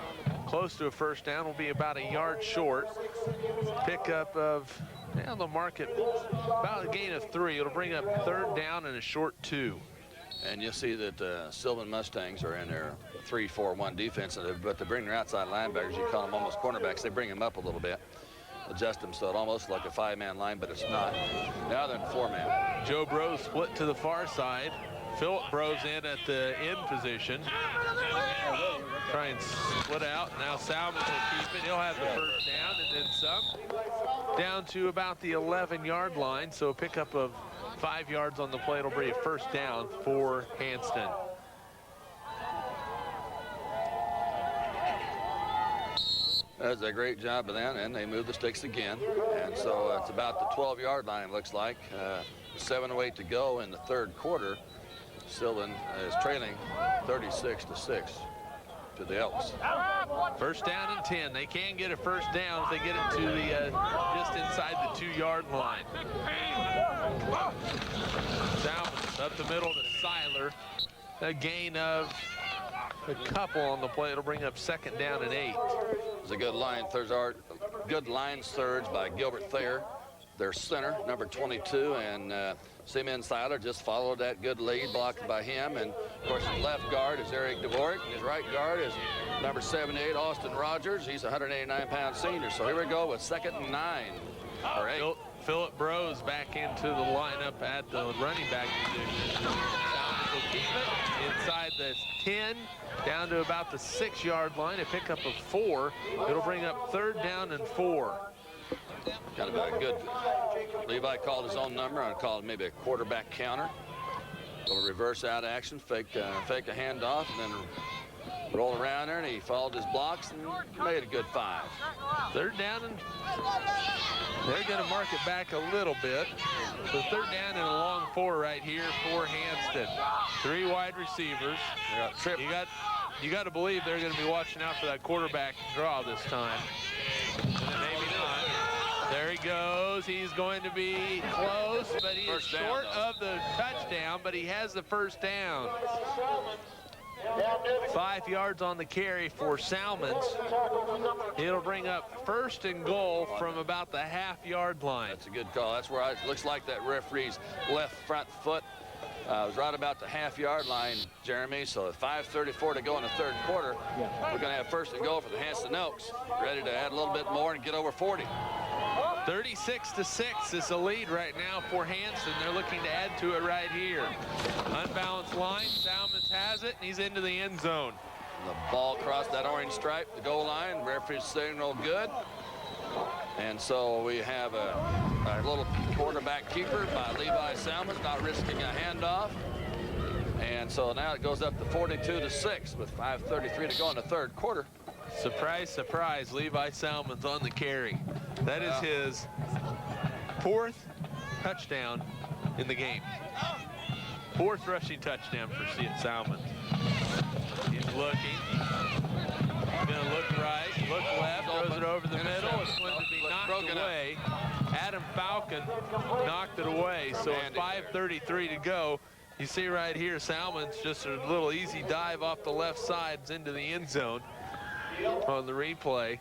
B: close to a first down, will be about a yard short. Pickup of, they'll mark it about a gain of 3. It'll bring up 3rd down and a short 2.
A: And you'll see that Sylvan Mustangs are in their 3-4-1 defense, but they bring their outside linebackers, you call them almost cornerbacks, they bring them up a little bit, adjust them so it almost like a 5-man line, but it's not. Now they're in 4-man.
B: Joe Brose split to the far side. Philip Brose in at the end position. Try and split out. Now Salmon will keep it. He'll have the first down and then some. Down to about the 11-yard line. So a pickup of 5 yards on the play. It'll be a first down for Hanston.
A: That's a great job of that, and they move the sticks again. And so it's about the 12-yard line, it looks like. 7:08 to go in the 3rd quarter. Sylvan is trailing 36-6 to the Elks.
B: First down and 10. They can get a first down if they get it to the just inside the 2-yard line. Salmons up the middle to Seiler. A gain of a couple on the play. It'll bring up 2nd down and 8.
A: It's a good line surge by Gilbert Thayer, their center, number 22, and Simeon Seiler just followed that good lead blocked by him. And of course his left guard is Eric Dvorak, and his right guard is number 78, Austin Rogers. He's a 189-pound senior. So here we go with 2nd and 9 or 8.
B: Philip Brose back into the lineup at the running back position. Salmons will keep it inside the 10, down to about the 6-yard line. A pickup of 4. It'll bring up 3rd down and 4.
A: Kind of a good, Levi called his own number. I'd call it maybe a quarterback counter. Little reverse out action, fake a handoff, and then roll around there, and he followed his blocks and made a good 5.
B: 3rd down, and they're going to mark it back a little bit. So 3rd down and a long 4 right here for Hanston. 3 wide receivers. You got to believe they're going to be watching out for that quarterback draw this time. Maybe not. There he goes. He's going to be close, but he is short of the touchdown, but he has the first down. 5 yards on the carry for Salmons. It'll bring up 1st and goal from about the half-yard line.
A: That's a good call. That's where it looks like that referee's left front foot was right about the half-yard line, Jeremy. So at 5:34 to go in the 3rd quarter, we're going to have 1st and goal for the Hanston Oaks. Ready to add a little bit more and get over 40.
B: 36-6 is the lead right now for Hanston. They're looking to add to it right here. Unbalanced line. Salmons has it, and he's into the end zone.
A: The ball crossed that orange stripe, the goal line. Referee's signal good. And so we have a little quarterback keeper by Levi Salmons, not risking a handoff. And so now it goes up to 42-6 with 5:33 to go in the 3rd quarter.
B: Surprise, surprise, Levi Salmons on the carry. That is his 4th touchdown in the game. 4th rushing touchdown for Salmons. He's looking. He's going to look right, look left, throws it over the middle. It's going to be knocked away. Adam Falcon knocked it away. So at 5:33 to go, you see right here, Salmons just a little easy dive off the left side into the end zone on the replay.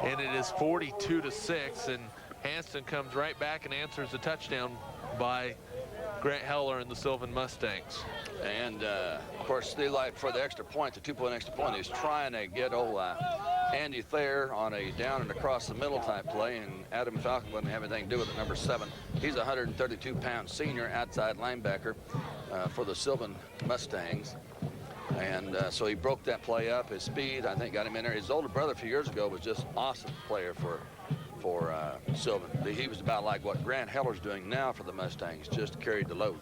B: And it is 42-6, and Hanston comes right back and answers the touchdown by Grant Heller and the Sylvan Mustangs.
A: And of course, Eli for the extra point, the 2-point extra point, he's trying to get old Andy Thayer on a down and across the middle type play, and Adam Falcon wouldn't have anything to do with it, number 7. He's a 132-pound senior outside linebacker for the Sylvan Mustangs. And so he broke that play up. His speed, I think, got him in there. His older brother a few years ago was just awesome player for Sylvan. He was about like what Grant Heller's doing now for the Mustangs, just carried the load.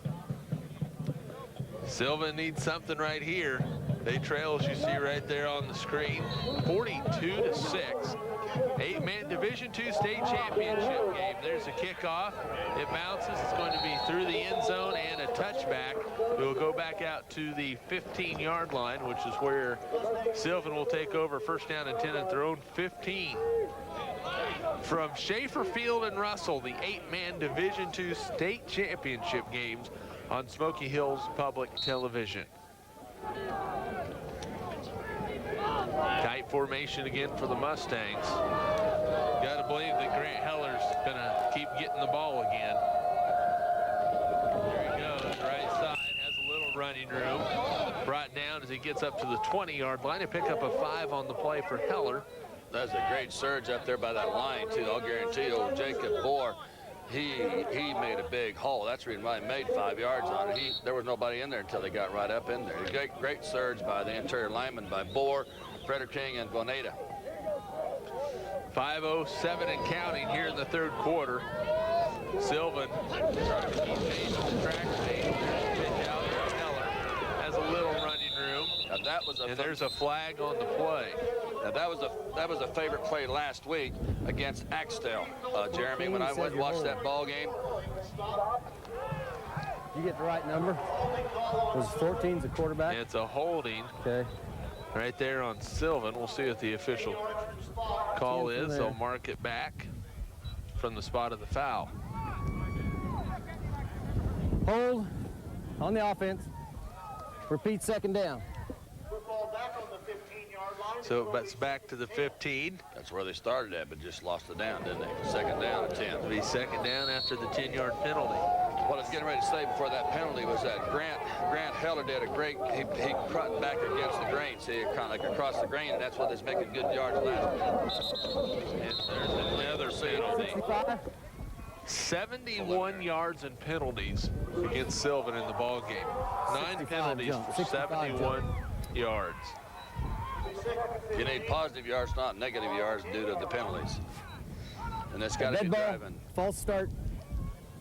B: Sylvan needs something right here. They trail, as you see right there on the screen, 42-6. 8-man Division II state championship game. There's a kickoff. It bounces. It's going to be through the end zone and a touchback. It will go back out to the 15-yard line, which is where Sylvan will take over 1st down and 10 at their own 15. From Schaefer Field and Russell, the 8-man Division II state championship games on Smoky Hills Public Television. Tight formation again for the Mustangs. Got to believe that Grant Heller's going to keep getting the ball again. There he goes, right side, has a little running room. Brought down as he gets up to the 20-yard line. A pick up a 5 on the play for Heller.
A: That's a great surge up there by that line, too. I'll guarantee you, Jacob Bohr, he made a big hole. That's the reason why he made 5 yards on it. There was nobody in there until they got right up in there. Great surge by the interior lineman, by Bohr, Frederick King, and Boneta.
B: 5:07 and counting here in the 3rd quarter. Sylvan trying to keep pace with the track speed. Pitch out for Heller. Has a little running room. And there's a flag on the play.
A: Now that was a favorite play last week against Axtell, Jeremy. When I went and watched that ball game.
J: You get the right number? Was 14's the quarterback?
B: It's a holding.
J: Okay.
B: Right there on Sylvan. We'll see what the official call is. They'll mark it back from the spot of the foul.
J: Hold on the offense. Repeat 2nd down.
B: So it's back to the 15.
A: That's where they started at, but just lost it down, didn't they? 2nd down and 10.
B: It'll be 2nd down after the 10-yard penalty.
A: What I was getting ready to say before that penalty was that Grant Heller did a great, he cut back against the grain, see, kind of like across the grain, and that's what is making good yards last.
B: And there's another penalty. 71 yards and penalties against Sylvan in the ball game. 9 penalties for 71 yards.
A: You need positive yards, not negative yards, due to the penalties. And it's got to be driving.
J: False start.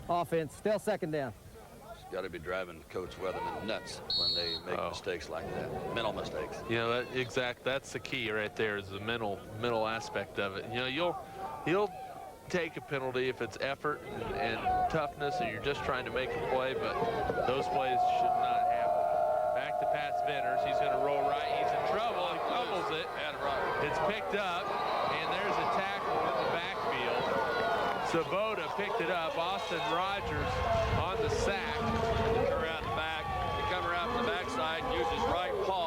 J: Offense. Still 2nd down.
A: It's got to be driving Coach Weatherman nuts when they make mistakes like that. Mental mistakes.
B: You know, that's the key right there, is the mental aspect of it. You know, he'll take a penalty if it's effort and toughness and you're just trying to make a play, but those plays should not happen. Back to Pat Spinners. He's going to roll right. He's in trouble. He fumbles it. It's picked up, and there's a tackle in the backfield. Sabota picked it up. Austin Rogers on the sack.
A: Around the back. They come around from the backside, use his right paw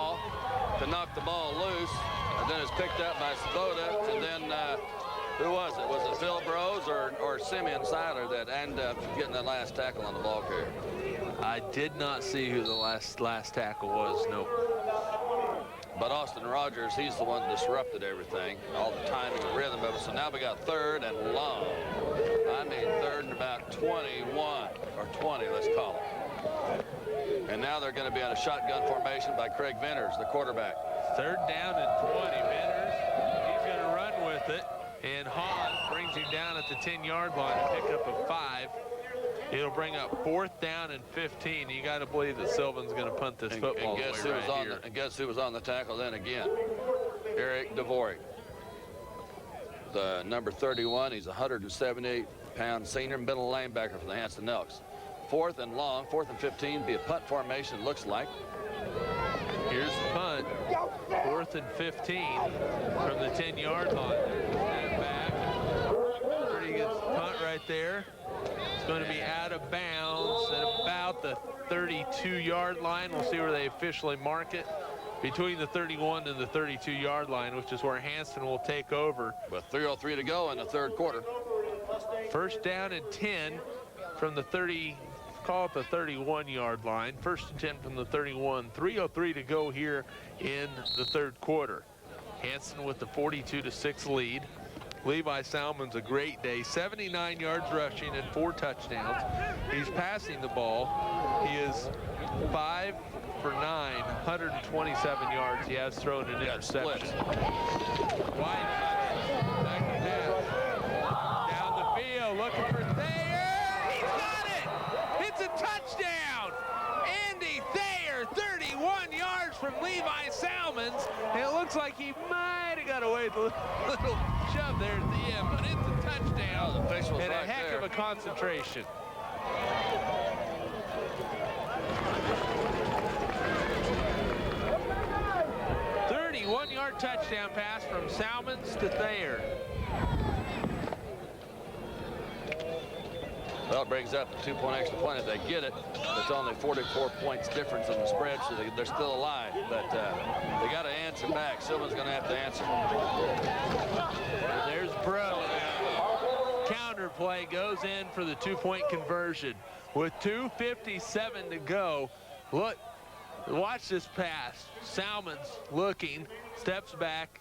A: to knock the ball loose, and then it's picked up by Svoda, and then who was it? Was it Phil Brose or Simeon Seiler that ended up getting that last tackle on the ball carrier?
B: I did not see who the last tackle was, no.
A: But Austin Rogers, he's the one that disrupted everything, all the timing and rhythm of it. So now we got third and long. I mean third and about 21 or 20, let's call it. And now they're going to be on a shotgun formation by Craig Venters, the quarterback.
B: Third down and 20. Venters, he's going to run with it. And Hahn brings him down at the 10-yard line, a pickup of 5. It'll bring up 4th down and 15. You got to believe that Sylvan's going to punt this football away right here.
A: And guess who was on the tackle then again? Eric Dvorak. The number 31, he's a 178-pound senior middle linebacker for the Hanston Elks. 4th and long, 4th and 15, be a punt formation, looks like.
B: Here's the punt. 4th and 15 from the 10-yard line. Step back. Pretty good punt right there. It's going to be out of bounds at about the 32-yard line. We'll see where they officially mark it. Between the 31 and the 32-yard line, which is where Hanston will take over.
A: With 3:03 to go in the third quarter.
B: First down and 10 from the 30, call it the 31-yard line. First and 10 from the 31. 3:03 to go here in the third quarter. Hanston with the 42-6 lead. Levi Salmon's a great day. 79 yards rushing and 4 touchdowns. He's passing the ball. He is 5 for 9, 127 yards. He has thrown an interception. Wide back to pass. Down the field, looking for Thayer. He's got it! It's a touchdown! Andy Thayer, 31 yards from Levi Salmons. It looks like he might have got away with a little shove there at the end, but it's a touchdown and a heck of a concentration. One-yard touchdown pass from Salmons to Thayer.
A: Well, it brings up the 2-point extra point if they get it. It's only 44 points difference in the spread, so they're still alive. But they got to answer back. Sylvan's going to have to answer.
B: And there's Bro. Counter play goes in for the 2-point conversion. With 2:57 to go, look, watch this pass. Salmons looking, steps back,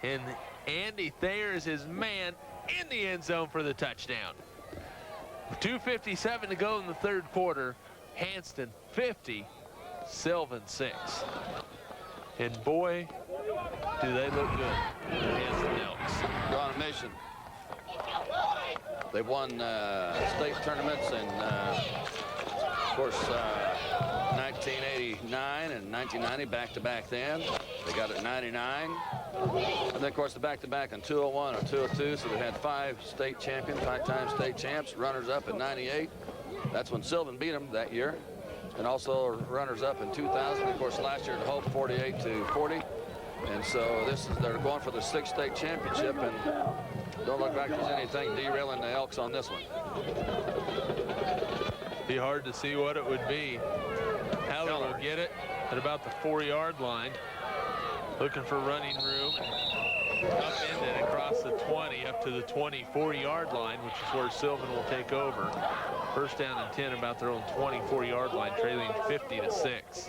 B: and Andy Thayer is his man in the end zone for the touchdown. 2:57 to go in the third quarter. Hanston 50, Sylvan 6. And boy, do they look good, the Hanston Elks.
A: Domination. They've won state tournaments and, of course, 1989 and 1990 back-to-back then. They got it in 99. And then, of course, the back-to-back in 201 or 202. So they've had 5 state champions, 5-time state champs, runners-up in 98. That's when Sylvan beat them that year. And also runners-up in 2000. Of course, last year at Hope, 48-40. And so they're going for the 6th state championship, and don't look like there's anything derailing the Elks on this one.
B: Be hard to see what it would be. Heller will get it at about the 4-yard line. Looking for running room. Upended across the 20 up to the 24-yard line, which is where Sylvan will take over. First down and 10 about their own 24-yard line, trailing 50-6.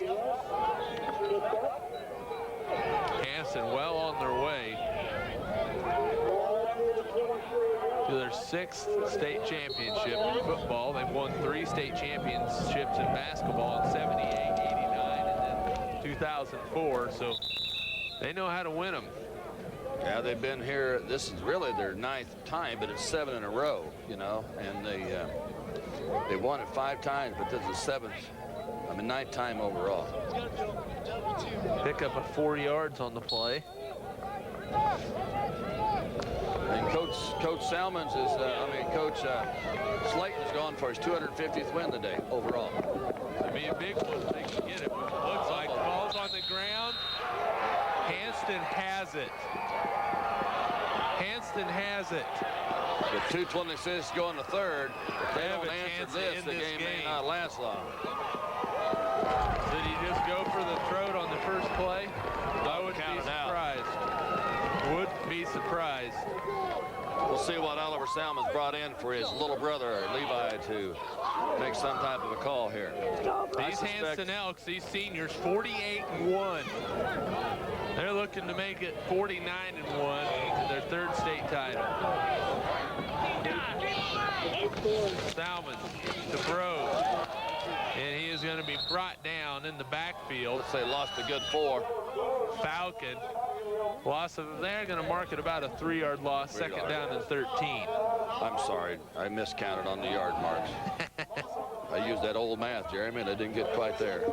B: Hanston well on their way to their 6th state championship in football. They've won 3 state championships in basketball in 78, 89, and then 2004. So they know how to win them.
A: Yeah, they've been here. This is really their 9th time, but it's 7 in a row, you know. And they won it 5 times, but this is 7th. 9th time overall.
B: Pick up a 4 yards on the play.
A: And Coach Salmons is, Coach Slayton has gone for his 250th win today overall.
B: It'd be a big one if they can get it. Looks like ball's on the ground. Hanston has it. Hanston has it.
A: With 2:26 going to third, if they don't answer this, the game may not last long.
B: Did he just go for the throat on the first play? prize.
A: We'll see what Oliver Salmon's brought in for his little brother, Levi, to make some type of a call here.
B: These Hanston Elks, these seniors, 48-1. They're looking to make it 49-1 to their third state title. Salmon to Bros. And he is going to be brought down in the backfield.
A: Let's say lost a good 4.
B: Falcon. Loss of, they're going to mark it about a 3-yard loss, second down and 13.
A: I'm sorry, I miscounted on the yard marks. I used that old math, Jeremy, and I didn't get quite there.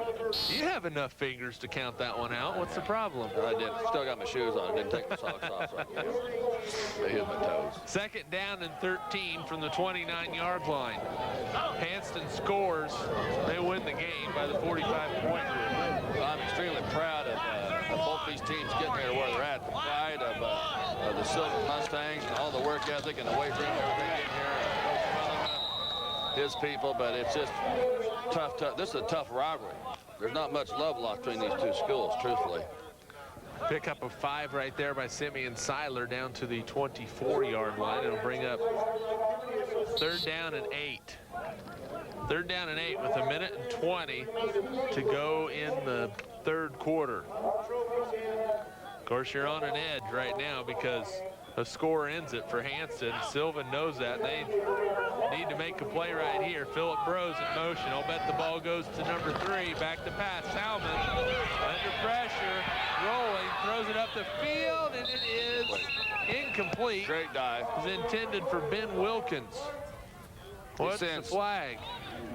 B: You have enough fingers to count that one out. What's the problem?
A: I did. Still got my shoes on. I didn't take my socks off. So they hit my toes.
B: Second down and 13 from the 29-yard line. Hanston scores. They win the game by the 45-point rule.
A: I'm extremely proud of both these teams getting here to where they're at. The pride of the Sylvan Mustangs and all the work ethic and the weight room, everything in here. His people, but it's just tough. This is a tough rivalry. There's not much love lost between these two schools, truthfully.
B: Pick up a 5 right there by Simeon Seiler down to the 24-yard line. It'll bring up third down and 8. Third down and 8 with 1:20 to go in the third quarter. Of course, you're on an edge right now because a score ends it for Hanston. Sylvan knows that. They need to make a play right here. Philip Bros in motion. I'll bet the ball goes to number 3. Back to pass. Salmon under pressure, rolling, throws it up the field, and it is incomplete.
A: Great dive.
B: It was intended for Ben Wilkins. What's the flag?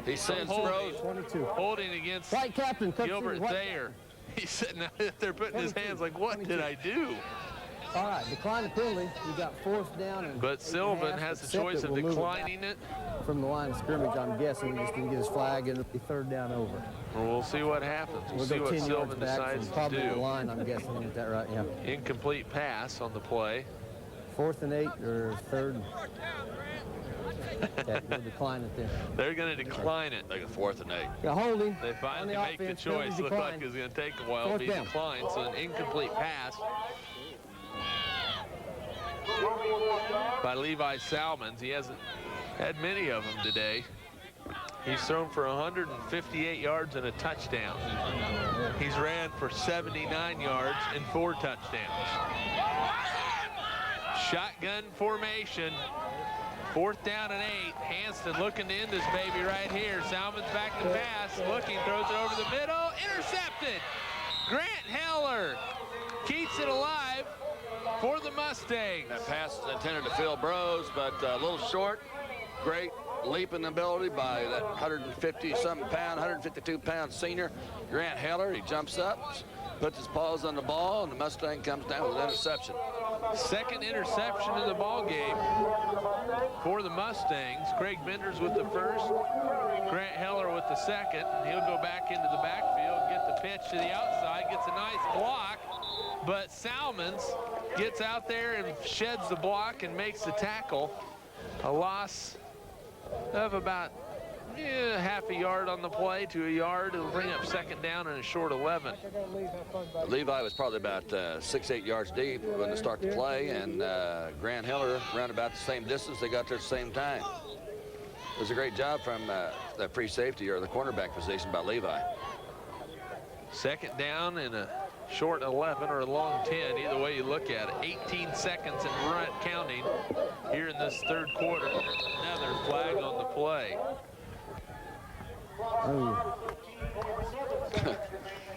A: He sends Bros.
B: Holding against
J: White captain,
B: Gilbert Thayer. He's sitting out there putting his hands like, what did I do?
J: All right, decline the penalty. You got 4th down and.
B: But Sylvan has the choice of declining it.
J: From the line of scrimmage, I'm guessing he just didn't get his flag, and it'll be 3rd down over.
B: Well, we'll see what happens. We'll see what Sylvan decides to
J: probably
B: do.
J: The line, I'm guessing. Is that right? Yeah.
B: Incomplete pass on the play.
J: 4th and 8 or 3rd. Yeah, we'll decline it then.
B: They're going to decline it.
A: Like a 4th and 8.
J: Yeah, holding.
B: They finally make the choice. Looked like it was going to take a while to be declined. So an incomplete pass by Levi Salmons. He hasn't had many of them today. He's thrown for 158 yards and a touchdown. He's ran for 79 yards and 4 touchdowns. Shotgun formation. 4th down and 8. Hanston looking to end this baby right here. Salmon's back to pass. Looking, throws it over the middle. Intercepted. Grant Heller keeps it alive for the Mustangs.
A: That pass is intended to Phil Bros, but a little short. Great leaping ability by that 150-something pound, 152-pound senior, Grant Heller. He jumps up, puts his paws on the ball, and the Mustang comes down with an interception.
B: Second interception in the ball game for the Mustangs. Craig Benders with the first, Grant Heller with the second. He'll go back into the backfield, get the pitch to the outside, gets a nice block, but Salmons gets out there and sheds the block and makes the tackle. A loss of about half a yard on the play to a yard. It'll bring up second down and a short 11.
A: Levi was probably about 6-8 yards deep when they start to play, and Grant Heller around about the same distance. They got there at the same time. It was a great job from that free safety or the cornerback position by Levi.
B: Second down and a short 11 or a long 10, either way you look at it. 18 seconds and run counting here in this third quarter. Another flag on the play.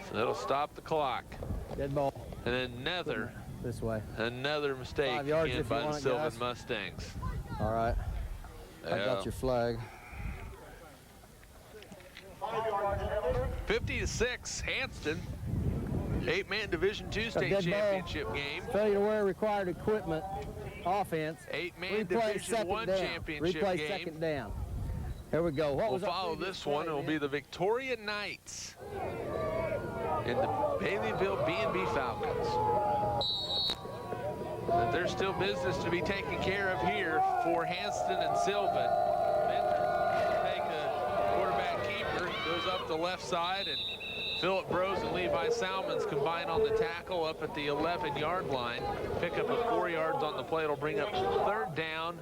B: So that'll stop the clock.
J: Dead ball.
B: And another
J: this way.
B: Another mistake again by the Sylvan Mustangs.
J: All right. I got your flag.
B: 50-6, Hanston. 8-man Division II state championship game.
J: Failure to wear required equipment. Offense.
B: 8-man Division I championship
J: Replay
B: game.
J: Second down. Here we go.
B: We'll follow this one. It'll be the Victoria Knights and the Baileyville B&B Falcons. But there's still business to be taken care of here for Hanston and Sylvan. Bender take a quarterback keeper, goes up the left side and Philip Bros and Levi Salmons combine on the tackle up at the 11-yard line. Pick up of 4 yards on the play. It'll bring up 3rd down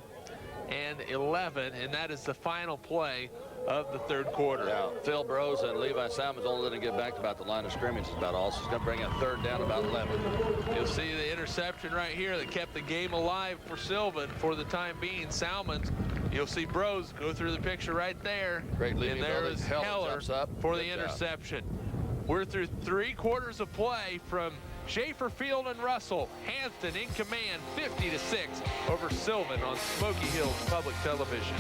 B: and 11, and that is the final play of the 3rd quarter.
A: Yeah, Phil Bros and Levi Salmons only let him get back to about the line of scrimmage is about all. So it's going to bring up 3rd down about 11.
B: You'll see the interception right here that kept the game alive for Sylvan for the time being. Salmons, you'll see Bros go through the picture right there.
A: Great lead.
B: And there is Heller for the interception. We're through 3 quarters of play from Schaefer Field and Russell. Hanston in command, 50-6 over Sylvan on Smoky Hills Public Television.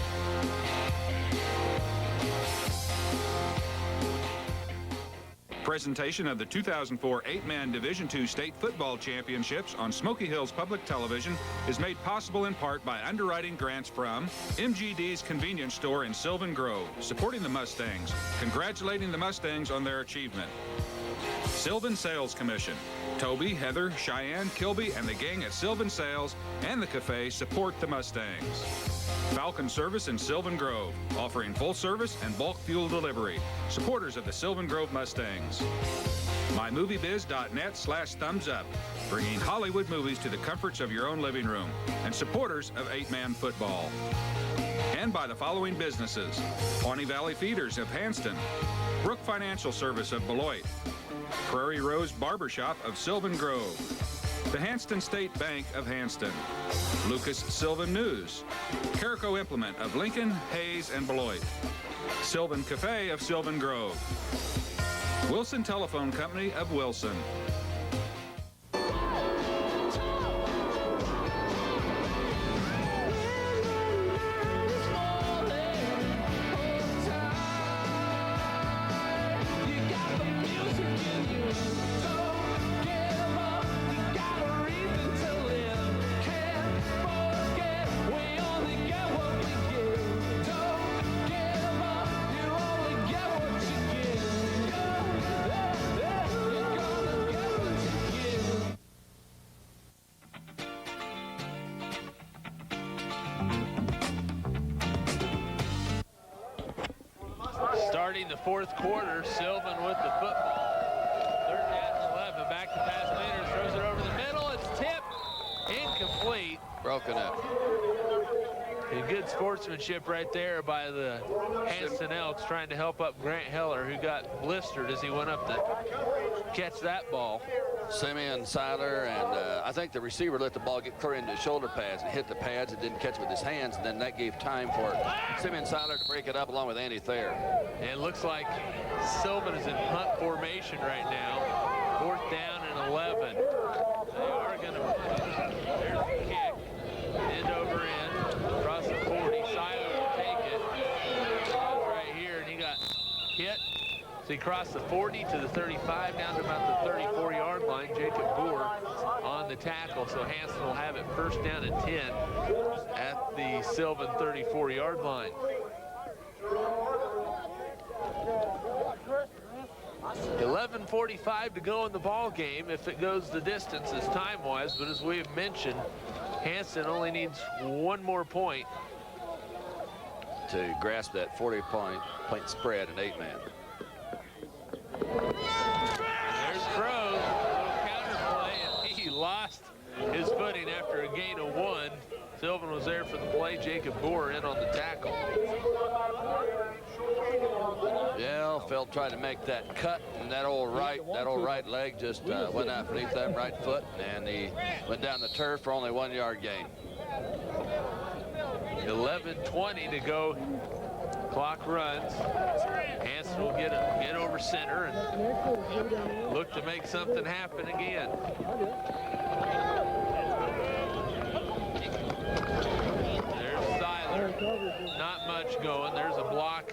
D: Presentation of the 2004 8-man Division II State Football Championships on Smoky Hills Public Television is made possible in part by underwriting grants from MGD's Convenience Store in Sylvan Grove, supporting the Mustangs, congratulating the Mustangs on their achievement. Sylvan Sales Commission. Toby, Heather, Cheyenne, Kilby, and the gang at Sylvan Sales and the Cafe support the Mustangs. Falcon Service in Sylvan Grove, offering full service and bulk fuel delivery. Supporters of the Sylvan Grove Mustangs. MyMovieBiz.net/thumbs-up, bringing Hollywood movies to the comforts of your own living room, and supporters of 8-man football. And by the following businesses: Pawnee Valley Feeders of Hanston, Brook Financial Service of Beloit, Prairie Rose Barbershop of Sylvan Grove, the Hanston State Bank of Hanston, Lucas Sylvan News, Carico Implement of Lincoln, Hayes, and Beloit, Sylvan Cafe of Sylvan Grove, Wilson Telephone Company of Wilson.
B: Starting the 4th quarter, Sylvan with the football. 3rd down and 11. Back to pass Leaders. Throws it over the middle. It's tipped. Incomplete.
A: Broken up.
B: A good sportsmanship right there by the Hanston Elks, trying to help up Grant Heller, who got blistered as he went up to catch that ball.
A: Simeon Seiler, and I think the receiver let the ball get clear into his shoulder pads and hit the pads and didn't catch it with his hands, and then that gave time for Simeon Seiler to break it up along with Andy Thayer.
B: And it looks like Sylvan is in punt formation right now. 4th down and 11. They are going to, there's the kick. End over end, across the 40. Seiler will take it. Right here, and he got hit. So he crossed the 40 to the 35, down to about the 34-yard line. Jacob Boer on the tackle, so Hanston will have it 1st down and 10 at the Sylvan 34-yard line. .11:45 to go in the ball game if it goes the distance as time-wise, but as we have mentioned, Hanston only needs 1 more point
A: to grasp that 40-point spread in 8-man.
B: There's Crows, counterplay, and he lost his footing after a gain of 1. Sylvan was there for the play. Jacob Boer in on the tackle.
A: Yeah, Phil tried to make that cut, and that old right leg just went out beneath that right foot, and he went down the turf for only 1-yard gain.
B: 11:20 to go. Clock runs. Hanston will get over center and look to make something happen again. There's Seiler. Not much going. There's a block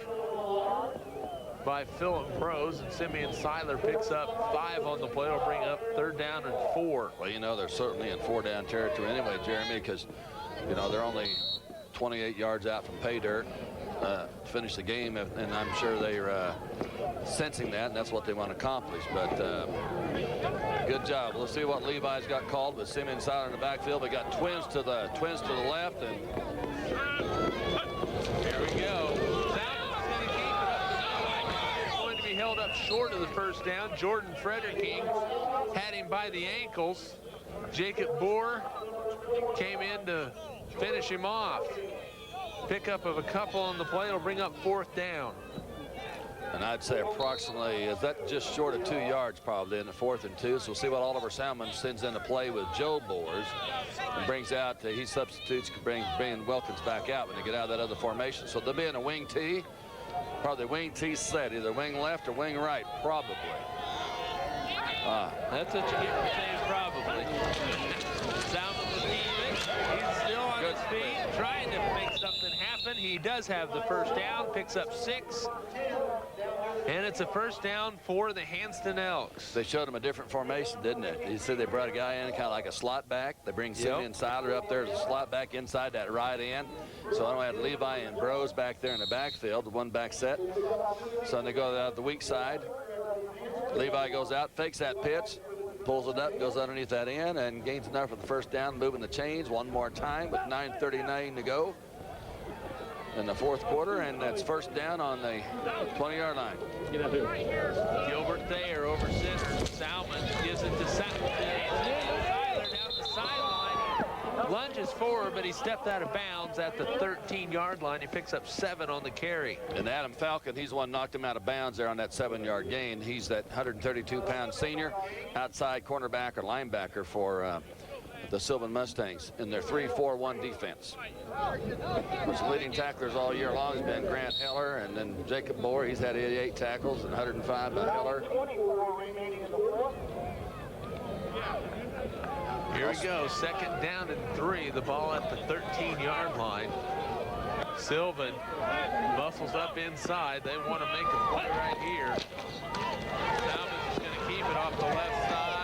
B: by Philip Bros, and Simeon Seiler picks up 5 on the play. It'll bring up 3rd down and 4.
A: Well, you know, they're certainly in 4-down territory anyway, Jeremy, because, you know, they're only 28 yards out from pay dirt to finish the game, and I'm sure they're sensing that, and that's what they want to accomplish. But good job. We'll see what Levi's got called with Simeon Seiler in the backfield. They got twins to the left, and
B: here we go. Going to be held up short of the first down. Jordan Frederking had him by the ankles. Jacob Boer came in to finish him off. Pickup of a couple on the play will bring up 4th down.
A: And I'd say approximately, is that just short of 2 yards probably in the 4th and 2. So we'll see what Oliver Salmon sends into play with Joe Boers and brings out, he substitutes, bring Wilkins back out when they get out of that other formation. So they'll be in a wing T, probably wing T set, either wing left or wing right, probably.
B: That's what you get for saying probably. Salmon will keep it. He's still on his feet, trying to make something happen. He does have the first down, picks up 6. And it's a first down for the Hanston Elks.
A: They showed him a different formation, didn't they? You said they brought a guy in kind of like a slot back. They bring Simeon Seiler up there as a slot back inside that right end. So I don't have Levi and Bros back there in the backfield, the one back set. So they go out the weak side. Levi goes out, fakes that pitch, pulls it up, goes underneath that end, and gains enough for the first down, moving the chains one more time with 9:39 to go in the 4th quarter, and that's first down on the 20-yard line.
B: Gilbert Thayer over center. Salmon gives it to Seiler down the sideline. Lunges forward, but he stepped out of bounds at the 13-yard line. He picks up 7 on the carry.
A: And Adam Falcon, he's the one knocked him out of bounds there on that 7-yard gain. He's that 132-pound senior outside cornerback or linebacker for the Sylvan Mustangs in their 3-4-1 defense. Which the leading tacklers all year long has been Grant Heller, and then Jacob Boer. He's had 88 tackles and 105 by Heller.
B: Here we go, 2nd down and 3. The ball at the 13-yard line. Sylvan muscles up inside. They want to make a play right here. Salmon's is going to keep it off the left side.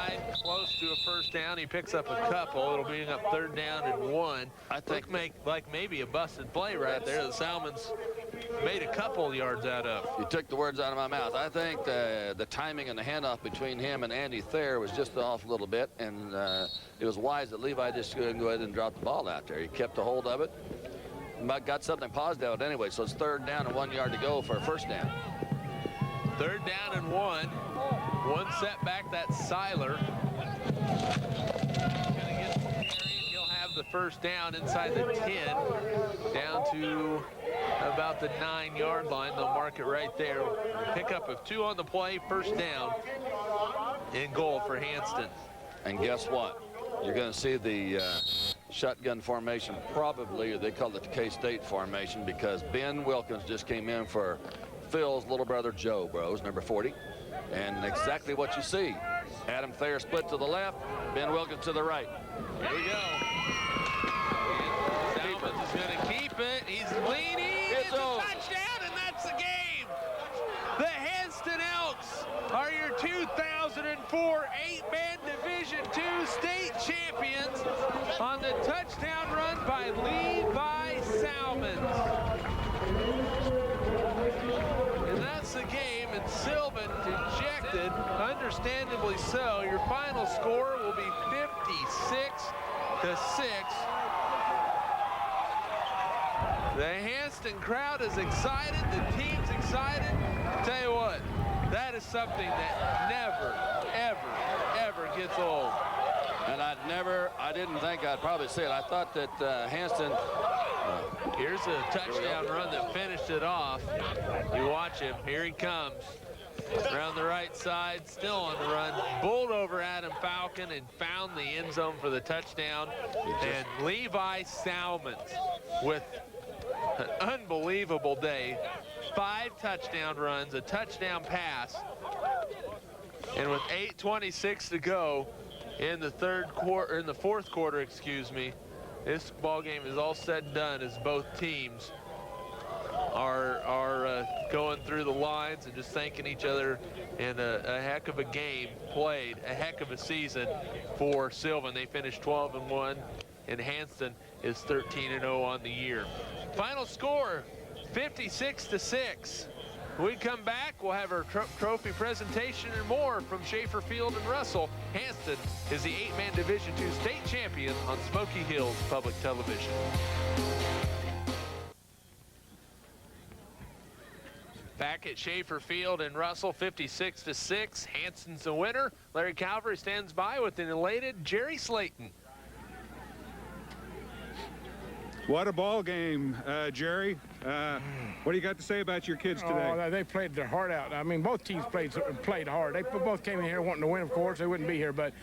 B: Close to a first down. He picks up a couple. It'll bring up 3rd down and 1. I think like maybe a busted play right there. The Salmons made a couple yards out of.
A: You took the words out of my mouth. I think the timing and the handoff between him and Andy Thayer was just off a little bit, and it was wise that Levi just couldn't go ahead and drop the ball out there. He kept a hold of it. Got something positive out anyway, so it's 3rd down and 1 yard to go for a first down.
B: 3rd down and 1. One setback, that's Seiler. He'll have the first down inside the 10, down to about the 9-yard line. They'll mark it right there. Pickup of 2 on the play, first down, and goal for Hanston.
A: And guess what? You're going to see the shotgun formation, probably, or they call it the K-State formation, because Ben Wilkins just came in for Phil's little brother Joe Bros, number 40. And exactly what you see. Adam Thayer split to the left, Ben Wilkins to the right.
B: Here we go. Salmons is going to keep it. He's leaning. It's a touchdown, and that's the game. The Hanston Elks are your 2004 8-man Division II state champions on the touchdown run by Levi Salmons. And that's the game, and Sylvan dejected, understandably so. Your final score will be 56-6. The Hanston crowd is excited, the team's excited. Tell you what, that is something that never, ever gets old.
A: And I didn't think I'd probably say it. I thought that Hanston...
B: Here's a touchdown run that finished it off. You watch him, here he comes. Around the right side, still on the run. Bowled over Adam Falcon and found the end zone for the touchdown. And Levi Salmons with an unbelievable day. 5 touchdown runs, a touchdown pass. And with 8:26 to go in the fourth quarter, excuse me, this ball game is all said and done as both teams are going through the lines and just thanking each other, and a heck of a game played, a heck of a season for Sylvan. They finished 12-1, and Hanston is 13-0 on the year. Final score, 56-6. When we come back, we'll have our trophy presentation and more from Schaefer Field and Russell. Hanston is the 8-man Division II state champion on Smoky Hills Public Television. Back back at Schaefer Field in Russell, 56-6. Hanston's the winner. Larry Calvary stands by with an elated Jerry Slayton.
D: What a ball game, Jerry. What do you got to say about your kids today?
I: Oh, they played their heart out. I mean, both teams played hard. They both came in here wanting to win, of course. They wouldn't be here, but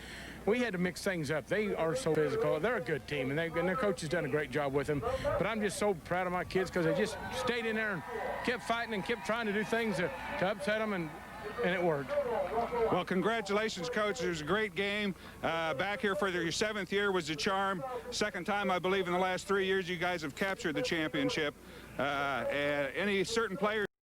I: we had to mix things up. They are so physical. They're a good team, and their coach has done a great job with them. But I'm just so proud of my kids because they just stayed in there and kept fighting and kept trying to do things to upset them, and it worked.
D: Well, congratulations, Coach. It was a great game. Back here for your 7th year was the charm. Second time, I believe, in the last 3 years you guys have captured the championship. And any certain players